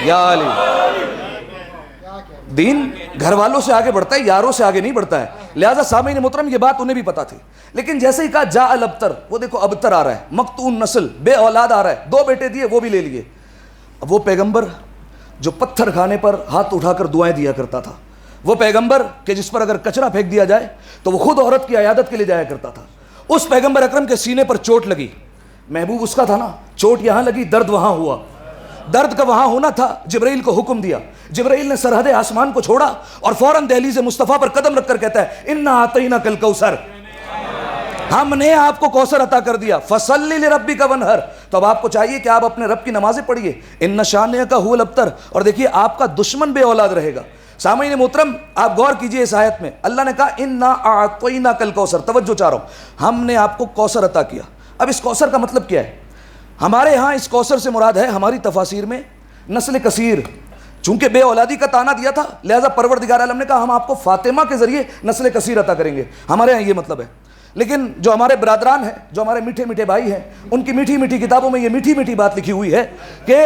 یا علی، دین گھر والوں سے آگے بڑھتا ہے، یاروں سے آگے نہیں بڑھتا ہے۔ لہذا سامعین محترم یہ بات انہیں بھی پتا تھی، لیکن جیسے ہی کہا جاء الابتر، وہ دیکھو ابتر آ رہا ہے، مقطوع النسل، بے اولاد آ رہا ہے، 2 بیٹے دیے وہ بھی لے لیے۔ اب وہ پیغمبر جو پتھر کھانے پر ہاتھ اٹھا کر دعائیں دیا کرتا تھا، وہ پیغمبر کہ جس پر اگر کچرا پھینک دیا جائے تو وہ خود عورت کی عیادت کے لیے جایا کرتا تھا، اس پیغمبر اکرم کے سینے پر چوٹ لگی، محبوب اس کا تھا نا، چوٹ یہاں لگی، درد وہاں ہوا، درد کا وہاں ہونا تھا، جبرائیل کو حکم دیا، جبرائیل نے سرحد آسمان کو چھوڑا اور فوراً دہلیز مصطفیٰ پر قدم رکھ کر کہتا ہے انا اعطیناک الکوثر، ہم نے آپ کو کوثر عطا کر دیا، فصلی لربک وانحر، تو اب آپ کو چاہیے کہ آپ اپنے رب کی نمازیں پڑھیے، ان شانئک هو الابتر، اور دیکھیے آپ کا دشمن بے اولاد رہے گا۔ سامعین محترم آپ غور کیجئے اس آیت میں، اللہ نے کہا انا اعطیناک الکوثر، توجہ چاہ رہا ہوں، ہم نے آپ کو کوثر عطا کیا۔ اب اس کوثر کا مطلب کیا ہے؟ ہمارے ہاں اس کوثر سے مراد ہے ہماری تفاسیر میں نسل کثیر، چونکہ بے اولادی کا تانا دیا تھا لہذا پروردگار عالم نے کہا ہم آپ کو فاطمہ کے ذریعے نسل کثیر عطا کریں گے، ہمارے ہاں یہ مطلب ہے۔ لیکن جو ہمارے برادران ہیں، جو ہمارے میٹھے میٹھے بھائی ہیں، ان کی میٹھی میٹھی کتابوں میں یہ میٹھی میٹھی بات لکھی ہوئی ہے کہ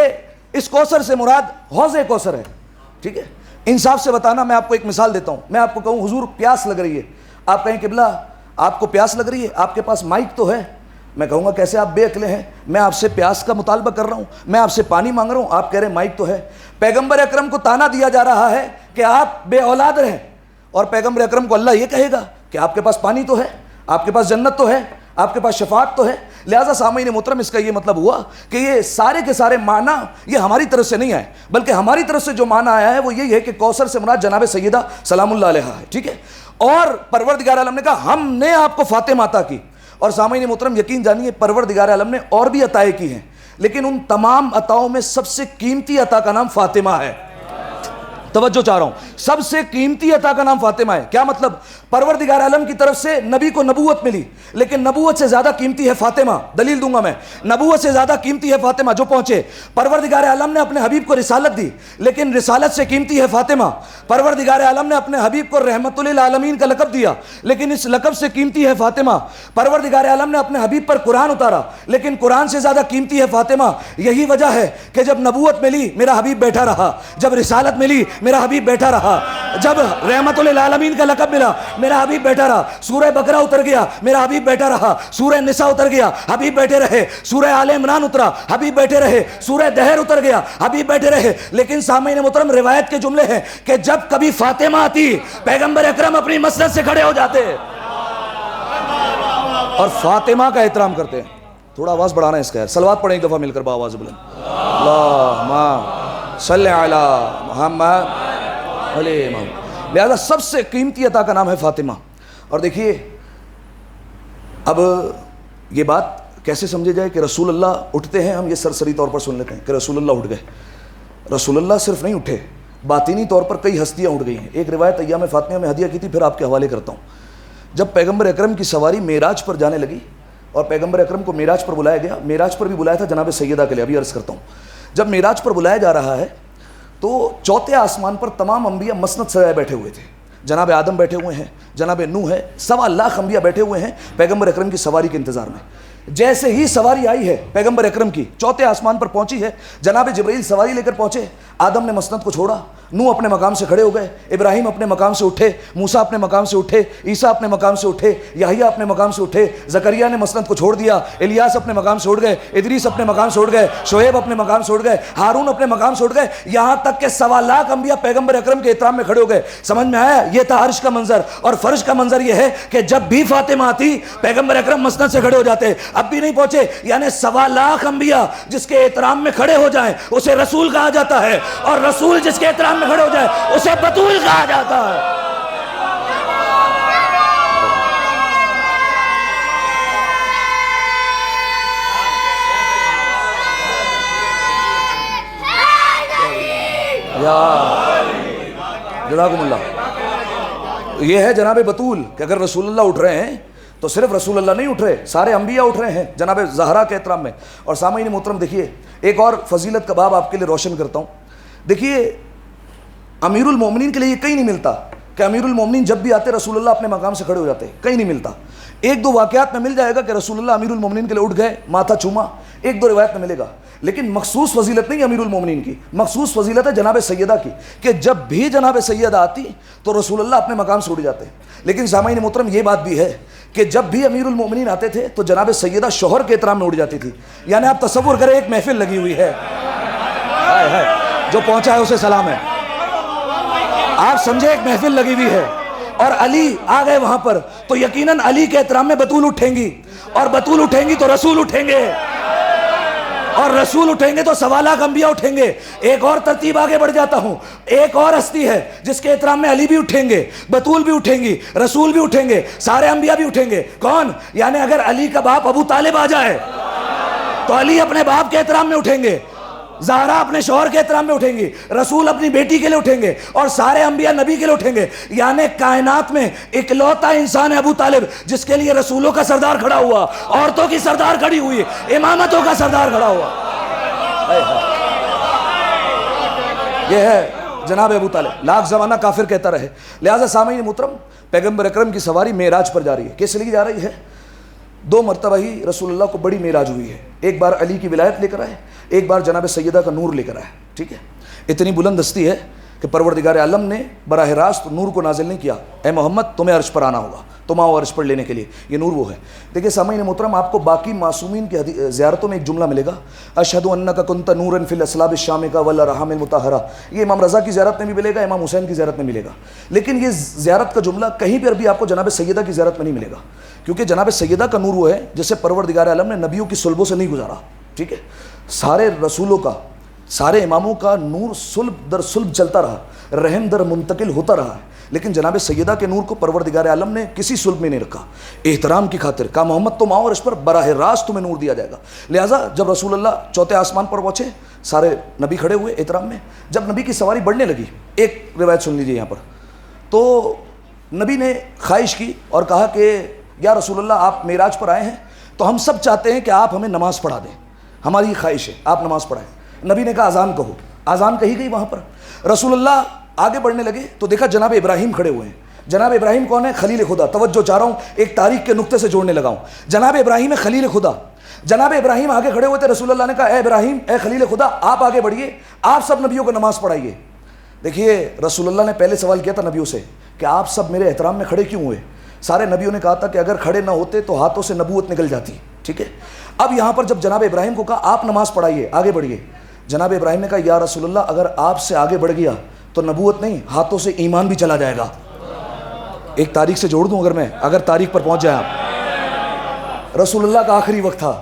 اس کوثر سے مراد حوض کوثر ہے۔ ٹھیک ہے، انصاف سے بتانا، میں آپ کو ایک مثال دیتا ہوں، میں آپ کو کہوں حضور پیاس لگ رہی ہے، آپ کہیں قبلہ آپ کو پیاس لگ رہی ہے، آپ کے پاس مائک تو ہے، میں کہوں گا کیسے آپ بے عقلے ہیں، میں آپ سے پیاس کا مطالبہ کر رہا ہوں، میں آپ سے پانی مانگ رہا ہوں، آپ کہہ رہے ہیں مائک تو ہے۔ پیغمبر اکرم کو تانا دیا جا رہا ہے کہ آپ بے اولاد رہیں، اور پیغمبر اکرم کو اللہ یہ کہے گا کہ آپ کے پاس پانی تو ہے، آپ کے پاس جنت تو ہے، آپ کے پاس شفاعت تو ہے۔ لہٰذا سامعین محترم اس کا یہ مطلب ہوا کہ یہ سارے کے سارے معنی یہ ہماری طرف سے نہیں آئے، بلکہ ہماری طرف سے جو معنی آیا ہے وہ یہی ہے کہ کوثر سے مراد جناب سیدہ سلام اللہ علیہا ہے۔ ٹھیک ہے، اور پروردگار عالم نے کہا ہم نے آپ کو فاطمہ عطا کی، اور سامعین محترم یقین جانیے پروردگار عالم نے اور بھی عطائیں کی ہیں، لیکن ان تمام عطاؤں میں سب سے قیمتی عطا کا نام فاطمہ ہے۔ توجہ چاہ رہا ہوں، سب سے قیمتی عطا کا نام فاطمہ ہے۔ کیا مطلب؟ پروردگار عالم کی طرف سے نبی کو نبوت ملی، لیکن نبوت سے زیادہ قیمتی ہے فاطمہ۔ دلیل دوں گا میں، نبوت سے زیادہ قیمتی ہے فاطمہ جو پہنچے۔ پروردگار عالم نے اپنے حبیب کو رسالت دی، لیکن رسالت سے قیمتی ہے فاطمہ۔ پروردگار عالم نے اپنے حبیب کو رحمت للعالمین کا لقب دیا، لیکن اس لقب سے قیمتی ہے فاطمہ۔ پروردگار عالم نے اپنے حبیب پر قرآن اتارا، لیکن قرآن سے زیادہ قیمتی ہے فاطمہ۔ یہی وجہ ہے کہ جب نبوت ملی میرا حبیب بیٹھا رہا، جب رسالت ملی میرا حبیب بیٹھا رہا، جب رحمت للعالمین کا لقب ملا میرا حبیب بیٹھا رہا، سورہ بقرہ اتر گیا میرا حبیب بیٹھا رہا، سورہ نساء اتر گیا حبیب بیٹھے رہے، سورہ آل عمران اترا حبیب بیٹھے رہے، سورہ دہر اتر گیا حبیب بیٹھے رہے۔ لیکن سامعین محترم روایت کے جملے ہیں کہ جب کبھی فاطمہ آتی پیغمبر اکرم اپنی مسند سے کھڑے ہو جاتے اور فاطمہ کا احترام کرتے ہیں۔ تھوڑا آواز بڑھانا ہے اس کا، صلوات پڑھیں ایک دفعہ مل کر بآواز بلند، اللہم صلی علی محمد علیہ محمد۔ لہذا سب سے قیمتی عطا کا نام ہے فاطمہ۔ اور دیکھیے اب یہ بات کیسے سمجھے جائے کہ رسول اللہ اٹھتے ہیں، ہم یہ سرسری طور پر سن لیتے ہیں کہ رسول اللہ اٹھ گئے۔ رسول اللہ صرف نہیں اٹھے، باطینی طور پر کئی ہستیاں اٹھ گئی ہیں۔ ایک روایت ایام فاطمہ میں ہدیہ کی تھی، پھر آپ کے حوالے کرتا ہوں۔ جب پیغمبر اکرم کی سواری معراج پر جانے لگی اور پیغمبر اکرم کو معراج پر بلایا گیا، معراج پر بھی بلایا تھا جناب سیدہ کے لیے، ابھی عرض کرتا ہوں۔ جب معراج پر بلایا جا رہا ہے تو چوتھے آسمان پر تمام انبیاء مسند سجائے بیٹھے ہوئے تھے. جناب آدم بیٹھے ہوئے ہیں, جناب نوح ہے, 1.25 لاکھ انبیاء بیٹھے ہوئے ہیں پیغمبر اکرم کی سواری کے انتظار میں. جیسے ہی سواری آئی ہے پیغمبر اکرم کی, چوتھے آسمان پر پہنچی ہے, جناب جبرائیل سواری لے کر پہنچے. آدم نے مسند کو چھوڑا, نوح اپنے مقام سے کھڑے ہو گئے, ابراہیم اپنے مقام سے اٹھے, موسیٰ اپنے مقام سے اٹھے, عیسیٰ اپنے مقام سے اٹھے, یحییٰ اپنے مقام سے اٹھے, زکریا نے مسند کو چھوڑ دیا, الیاس اپنے مقام سے اٹھ گئے, ادریس اپنے مقام سے اٹھ گئے, شعیب اپنے مقام سے اٹھ گئے, ہارون اپنے مقام سے اٹھ گئے, یہاں تک کہ 1.25 لاکھ انبیاء پیغمبر اکرم کے احترام میں کھڑے ہو گئے. سمجھ میں آیا؟ یہ تھا عرش کا منظر. اور فرش کا منظر یہ ہے کہ جب بھی فاطمہ آتی پیغمبر اکرم مسند سے کھڑے ہو جاتے. اب بھی نہیں پہنچے, یعنی 1.25 لاکھ انبیاء جس کے احترام میں کھڑے ہو جائیں اسے رسول کہا جاتا ہے, اور رسول جس کے احترام میں کھڑے ہو جائے اسے بطول کہا جاتا ہے. جزاکم اللہ. یہ ہے جناب بطول کہ اگر رسول اللہ اٹھ رہے ہیں تو صرف رسول اللہ نہیں اٹھ رہے, سارے انبیاء اٹھ رہے ہیں جناب زہرا کے احترام میں. اور سامعین محترم دیکھیے, ایک اور فضیلت کا باب آپ کے لیے روشن کرتا ہوں. دیکھیے امیر المومنین کے لیے یہ کہیں نہیں ملتا کہ امیر المومنین جب بھی آتے رسول اللہ اپنے مقام سے کھڑے ہو جاتے, کہیں نہیں ملتا. 1-2 واقعات میں مل جائے گا کہ رسول اللہ امیر المومنین کے لیے اٹھ گئے, ماتھا چوما, 1-2 روایت میں ملے گا. لیکن مخصوص فضیلت نہیں امیر المومنین کی, مخصوص فضیلت ہے جناب سیدہ کی, کہ جب بھی جناب سیدہ آتی تو رسول اللہ اپنے مقام سے اٹھ جاتے. لیکن سامعین محترم یہ بات بھی ہے کہ جب بھی امیر المومنین آتے تھے تو جناب سیدہ شوہر کے احترام میں اٹھ جاتی تھی. یعنی آپ تصور کریں ایک محفل لگی ہوئی ہے, جو پہنچا ہے اسے سلام ہے, آپ سمجھے ایک محفل لگی ہوئی ہے, اور علی آ گئے وہاں پر تو یقیناً علی کے احترام میں بطول اٹھیں گی, اور بطول اٹھیں گی تو رسول اٹھیں گے, اور رسول اٹھیں گے تو 1.25 لاکھ انبیاء اٹھیں گے. ایک اور ترتیب آگے بڑھ جاتا ہوں, ایک اور ہستی ہے جس کے احترام میں علی بھی اٹھیں گے, بطول بھی اٹھیں گی, رسول بھی اٹھیں گے, سارے انبیاء بھی اٹھیں گے. کون؟ یعنی اگر علی کا باپ ابو طالب آ جائے تو علی اپنے باپ کے احترام میں اٹھیں گے, زہرا اپنے شوہر کے احترام میں اٹھیں گی, رسول اپنی بیٹی کے لیے اٹھیں گے, اور سارے انبیاء نبی کے لیے اٹھیں گے. یعنی کائنات میں اکلوتا انسان ہے ابو طالب جس کے لیے رسولوں کا سردار کھڑا ہوا, عورتوں کی سردار کھڑی ہوئی, امامتوں کا سردار کھڑا ہوا. یہ ہے جناب ابو طالب, لاکھ زمانہ کافر کہتا رہے. لہٰذا سامعین محترم, پیغمبر اکرم کی سواری معراج پر جا رہی ہے. کس لیے جا رہی ہے؟ 2 مرتبہ ہی رسول اللہ کو بڑی معراج ہوئی ہے. ایک بار علی کی ولایت لے کر آئے, ایک بار جناب سیدہ کا نور لے کر آئے. ٹھیک ہے, اتنی بلند ہستی ہے کہ پروردگار عالم نے براہ راست نور کو نازل نہیں کیا, اے محمد تمہیں عرش پر آنا ہوگا, تم آؤ عرش پر لینے کے لیے, یہ نور وہ ہے. دیکھیں سامعین محترم, آپ کو باقی معصومین کی زیارتوں میں ایک جملہ ملے گا, اشہد انک کنت نورا فی الاسلاب الشامکہ والارحام المطہرہ. یہ امام رضا کی زیارت میں بھی ملے گا, امام حسین کی زیارت میں ملے گا. لیکن یہ زیارت کا جملہ کہیں پر بھی آپ کو جناب سیدہ کی زیارت میں نہیں ملے گا, کیونکہ جناب سیدہ کا نور وہ ہے جسے پروردگار عالم نے نبیوں کی صلبوں سے نہیں گزارا. ٹھیک ہے, سارے رسولوں کا, سارے اماموں کا نور صلب در صلب چلتا رہا, رحم در منتقل ہوتا رہا ہے. لیکن جناب سیدہ کے نور کو پروردگار عالم نے کسی صلب میں نہیں رکھا. احترام کی خاطر کہا محمد تم آؤ عرش پر, براہ راست تمہیں نور دیا جائے گا. لہٰذا جب رسول اللہ چوتھے آسمان پر پہنچے, سارے نبی کھڑے ہوئے احترام میں. جب نبی کی سواری بڑھنے لگی, ایک روایت سن لیجیے یہاں پر, تو نبی نے خواہش کی اور کہا کہ یا رسول اللہ آپ معراج پر آئے ہیں تو ہم سب چاہتے ہیں کہ آپ ہمیں نماز پڑھا دیں, ہماری یہ خواہش ہے آپ نماز پڑھائیں. نبی نے کہا اذان کہو, اذان کہی گئی وہاں پر. رسول اللہ آگے بڑھنے لگے تو دیکھا جناب ابراہیم کھڑے ہوئے ہیں. جناب ابراہیم کون ہے؟ خلیل خدا. توجہ چاہ رہا ہوں, ایک تاریخ کے نقطے سے جوڑنے لگا ہوں. جناب ابراہیم ہے خلیل خدا. جناب ابراہیم آگے کھڑے ہوئے تھے. رسول اللہ نے کہا اے ابراہیم, اے خلیل خدا, آپ آگے بڑھیے, آپ سب نبیوں کو نماز پڑھائیے. دیکھیے رسول اللہ نے پہلے سوال کیا تھا نبیوں سے کہ آپ سب میرے احترام میں کھڑے کیوں ہوئے؟ سارے نبیوں نے کہا تھا کہ اگر کھڑے نہ ہوتے تو ہاتھوں سے نبوت نکل جاتی. ٹھیک ہے, اب یہاں پر جب جناب ابراہیم کو کہا آپ نماز پڑھائیے, آگے بڑھیے, جناب ابراہیم نے کہا یا رسول اللہ اگر آپ سے آگے بڑھ گیا تو نبوت نہیں, ہاتھوں سے ایمان بھی چلا جائے گا. ایک تاریخ سے جوڑ دوں اگر تاریخ پر پہنچ جائیں آپ. رسول اللہ کا آخری وقت تھا,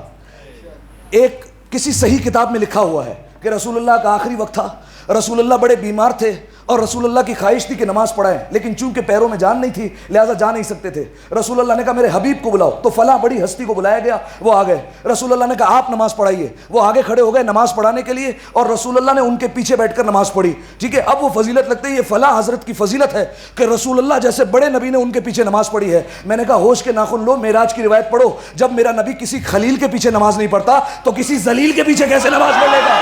ایک کسی صحیح کتاب میں لکھا ہوا ہے کہ رسول اللہ کا آخری وقت تھا. رسول اللہ بڑے بیمار تھے اور رسول اللہ کی خواہش تھی کہ نماز پڑھائیں, لیکن چونکہ پیروں میں جان نہیں تھی لہٰذا جا نہیں سکتے تھے. رسول اللہ نے کہا میرے حبیب کو بلاؤ, تو فلاں بڑی ہستی کو بلایا گیا, وہ آ گئے. رسول اللہ نے کہا آپ نماز پڑھائیے, وہ آگے کھڑے ہو گئے نماز پڑھانے کے لیے, اور رسول اللہ نے ان کے پیچھے بیٹھ کر نماز پڑھی. ٹھیک ہے, اب وہ فضیلت لگتی ہے, یہ فلاں حضرت کی فضیلت ہے کہ رسول اللہ جیسے بڑے نبی نے ان کے پیچھے نماز پڑھی ہے. میں نے کہا ہوش کے ناخن لو, معراج کی روایت پڑھو, جب میرا نبی کسی خلیل کے پیچھے نماز نہیں پڑھتا تو کسی ذلیل کے پیچھے کیسے نماز پڑھ لے گا؟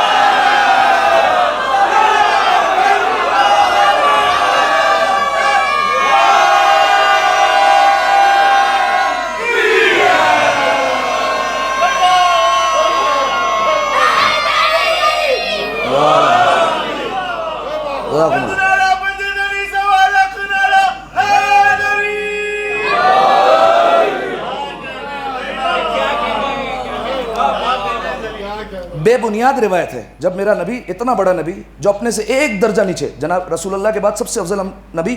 بے بنیاد روایت ہے. جب میرا نبی, اتنا بڑا نبی جو اپنے سے ایک درجہ نیچے, جناب رسول اللہ کے بعد سب سے افضل نبی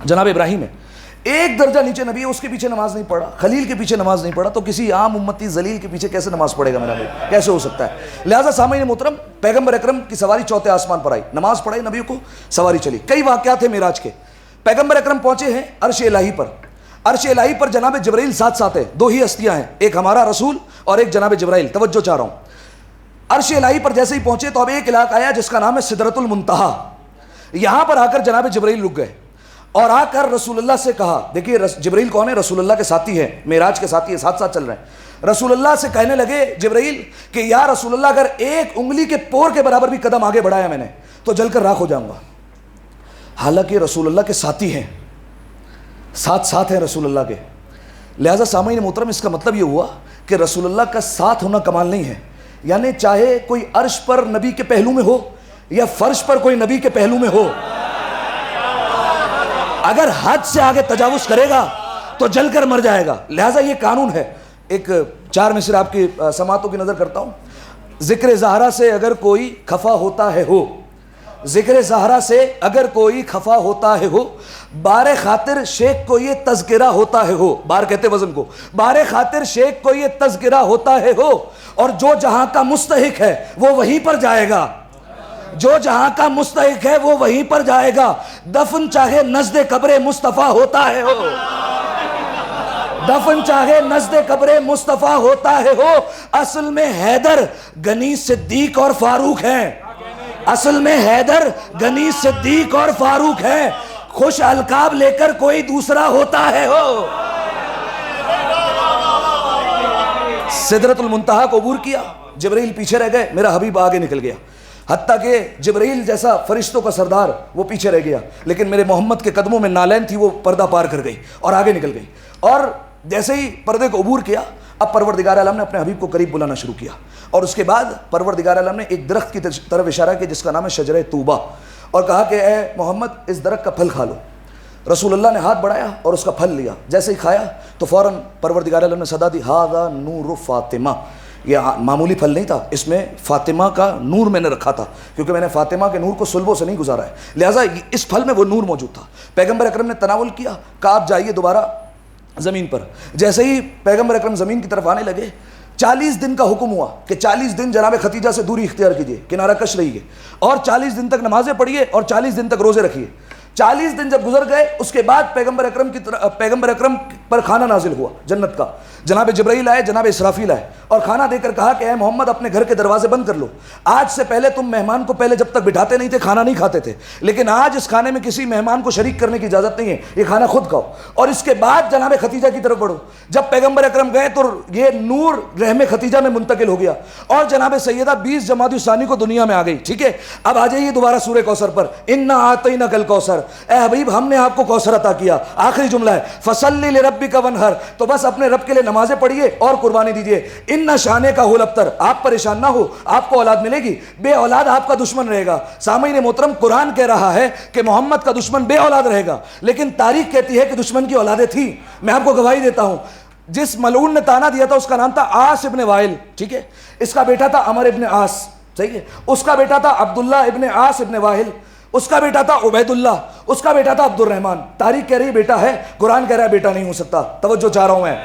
جناب ابراہیم ہے, ایک درجہ نیچے نبی ہے, اس کے پیچھے نماز نہیں پڑھا, خلیل کے پیچھے نماز نہیں پڑھا, تو کسی عام امتی ذلیل کے پیچھے کیسے نماز پڑھے گا میرا نبی؟ کیسے ہو سکتا ہے؟ لہٰذا سامعین محترم, پیغمبر اکرم کی سواری چوتھے آسمان پر آئی, نماز پڑھائی نبی کو, سواری چلی. کئی واقعات ہیں معراج کے. پیغمبر اکرم پہنچے ہیں عرش الہی پر. عرش الہی پر جناب جبرائیل ساتھ ساتھ ہے, دو ہی ہستیاں ہیں, ایک ہمارا رسول اور ایک جناب جبرائیل. توجہ چاہ رہا ہوں. عرش الہی پر جیسے ہی پہنچے تو اب ایک علاقہ آیا جس کا نام ہے سدرۃ المنتہا. یہاں پر آ کر جناب جبرائیل رک گئے اور آ کر رسول اللہ سے کہا, دیکھیے جبرائیل کون ہے؟ رسول اللہ کے ساتھی ہیں, معراج کے ساتھی ہیں, ساتھ ساتھ چل رہے ہیں. رسول اللہ سے کہنے لگے جبرائیل کہ یا رسول اللہ اگر ایک انگلی کے پور کے برابر بھی قدم آگے بڑھایا میں نے تو جل کر راکھ ہو جاؤں گا. حالانکہ رسول اللہ کے ساتھی ہیں, ساتھ ساتھ ہیں رسول اللہ کے. لہٰذا سامعین محترم, اس کا مطلب یہ ہوا کہ رسول اللہ کا ساتھ ہونا کمال نہیں ہے. یعنی چاہے کوئی عرش پر نبی کے پہلو میں ہو یا فرش پر کوئی نبی کے پہلو میں ہو, اگر حد سے آگے تجاوز کرے گا تو جل کر مر جائے گا. لہٰذا یہ قانون ہے. ایک 4 مصرے آپ کی سماعتوں کی نظر کرتا ہوں. ذکر زہرا سے اگر کوئی خفا ہوتا ہے ہو, ذکر زہرا سے اگر کوئی خفا ہوتا ہے ہو, بار خاطر شیخ کو یہ تذکرہ ہوتا ہے ہو, بار کہتے وزن کو, بار خاطر شیخ کو یہ تذکرہ ہوتا ہے ہو, اور جو جہاں کا مستحق ہے وہ وہیں پر جائے گا, جو جہاں کا مستحق ہے وہ وہیں پر جائے گا. دفن چاہے نزد قبر مصطفیٰ ہوتا ہے ہو, دفن چاہے نزد قبر مصطفیٰ ہوتا ہے ہو. اصل میں حیدر غنی صدیق اور فاروق ہیں, اصل میں حیدر غنی صدیق اور فاروق ہیں. خوش القاب لے کر کوئی دوسرا ہوتا ہے ہو. سدرۃ المنتہا کو عبور کیا, جبرائیل پیچھے رہ گئے, میرا حبیب آگے نکل گیا. حتیٰ کہ جبرائیل جیسا فرشتوں کا سردار وہ پیچھے رہ گیا, لیکن میرے محمد کے قدموں میں نالین تھی, وہ پردہ پار کر گئی اور آگے نکل گئی. اور جیسے ہی پردے کو عبور کیا, اب پروردگار عالم نے اپنے حبیب کو قریب بلانا شروع کیا, اور اس کے بعد پروردگار عالم نے ایک درخت کی طرف اشارہ کیا جس کا نام ہے شجرہ طوبہ, اور کہا کہ اے محمد اس درخت کا پھل کھا لو. رسول اللہ نے ہاتھ بڑھایا اور اس کا پھل لیا. جیسے ہی کھایا تو فوراً پروردگار عالم نے صدا دی, ھذا نور فاطمہ. یہ معمولی پھل نہیں تھا, اس میں فاطمہ کا نور میں نے رکھا تھا, کیونکہ میں نے فاطمہ کے نور کو صلبوں سے نہیں گزارا ہے, لہٰذا اس پھل میں وہ نور موجود تھا. پیغمبر اکرم نے تناول کیا, کہا آپ جائیے دوبارہ زمین پر. جیسے ہی پیغمبر اکرم زمین کی طرف آنے لگے, 40 دن کا حکم ہوا کہ 40 دن جناب ختیجہ سے دوری اختیار کیجیے, کنارہ کش رہیے, اور 40 دن تک نمازیں پڑھیے, اور 40 دن تک روزے رکھیے. 40 دن جب گزر گئے, اس کے بعد پیغمبر اکرم پر کھانا نازل ہوا جنت کا. جناب جبرائیل آئے, جناب اسرافیل آئے, اور کھانا دے کر کہا کہ اے محمد اپنے گھر کے دروازے بند کر لو. آج سے پہلے تم مہمان کو پہلے جب تک بٹھاتے نہیں تھے کھانا نہیں کھاتے تھے, لیکن آج اس کھانے میں کسی مہمان کو شریک کرنے کی اجازت نہیں ہے, یہ کھانا خود کھاؤ, اور اس کے بعد جناب ختیجہ کی طرف بڑھو. جب پیغمبر اکرم گئے تو یہ نور رحم ختیجہ میں منتقل ہو گیا, اور جناب سیدہ 20 جمادی الثانی کو دنیا میں آ گئی. ٹھیک ہے, اب آ جائیے دوبارہ سورہ کوثر پر. انا اعطیناک الکوثر, اے حبیب ہم نے آپ کو کوثر عطا کیا. آخری جملہ ہے فصلی لربک وانحر, تو بس اپنے رب کے لیے نمازیں پڑھیے اور قربانی دیجیے. ان شانے کا ہول ابتر, آپ پریشان نہ ہو, آپ کو اولاد ملے گی, بے اولاد آپ کا دشمن رہے گا. سامعین محترم, قرآن کہہ رہا ہے کہ محمد کا دشمن بے اولاد رہے گا, لیکن تاریخ کہتی ہے کہ دشمن کی اولادیں تھیں. میں آپ کو گواہی دیتا ہوں, جس ملعون نے تانا دیا تھا اس کا نام تھا عاص ابن وائل. ٹھیک ہے, اس کا بیٹا تھا عمر ابن عاص. صحیح ہے, اس کا بیٹا تھا عبداللہ ابن عاص ابن واہل, اس کا بیٹا تھا عبید اللہ, اس کا بیٹا تھا عبد الرحمن. تاریخ کہہ رہی بیٹا ہے, قرآن کہہ رہا ہے بیٹا نہیں ہو سکتا. توجہ چاہ رہا ہوں میں,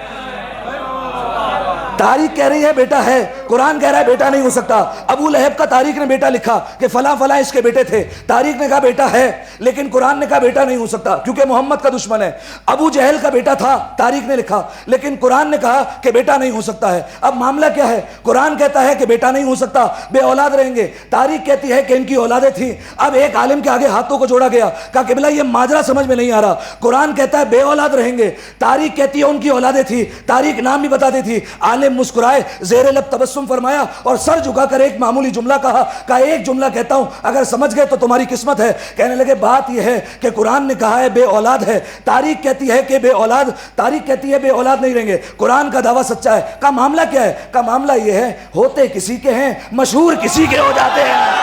تاریخ کہہ رہی ہے بیٹا ہے, قرآن کہہ رہا ہے بیٹا نہیں ہو سکتا. ابو لہب کا تاریخ نے بیٹا لکھا کہ فلاں فلاں اس کے بیٹے تھے, تاریخ نے کہا بیٹا ہے, لیکن قرآن نے کہا بیٹا نہیں ہو سکتا کیونکہ محمد کا دشمن ہے. ابو جہل کا بیٹا تھا, تاریخ نے لکھا, لیکن قرآن نے کہا کہ بیٹا نہیں ہو سکتا ہے. اب معاملہ کیا ہے, قرآن کہتا ہے کہ بیٹا نہیں ہو سکتا, بے اولاد رہیں گے. تاریخ کہتی ہے کہ ان کی اولادیں تھیں. اب ایک عالم کے آگے ہاتھوں کو جوڑا گیا, کہا قبلہ یہ ماجرا سمجھ میں نہیں آ رہا. قرآن کہتا ہے بے اولاد رہیں گے, تاریخ کہتی ہے ان کی اولادیں تھیں, تاریخ نام بھی بتا دی تھی. عالم مسکرائے, زیر لب تبسم فرمایا اور سر جھکا کر ایک معمولی جملہ کہا ایک جملہ کہتا ہوں, اگر سمجھ گئے تو تمہاری قسمت ہے. کہنے لگے بات یہ ہے کہ قرآن نے کہا ہے بے اولاد ہے, تاریخ کہتی ہے کہ بے اولاد, تاریخ کہتی ہے بے اولاد نہیں رہیں گے, قرآن کا دعویٰ سچا ہے. کا معاملہ کیا ہے, کا معاملہ یہ ہے ہوتے کسی کے ہیں, مشہور کسی کے ہو جاتے ہیں.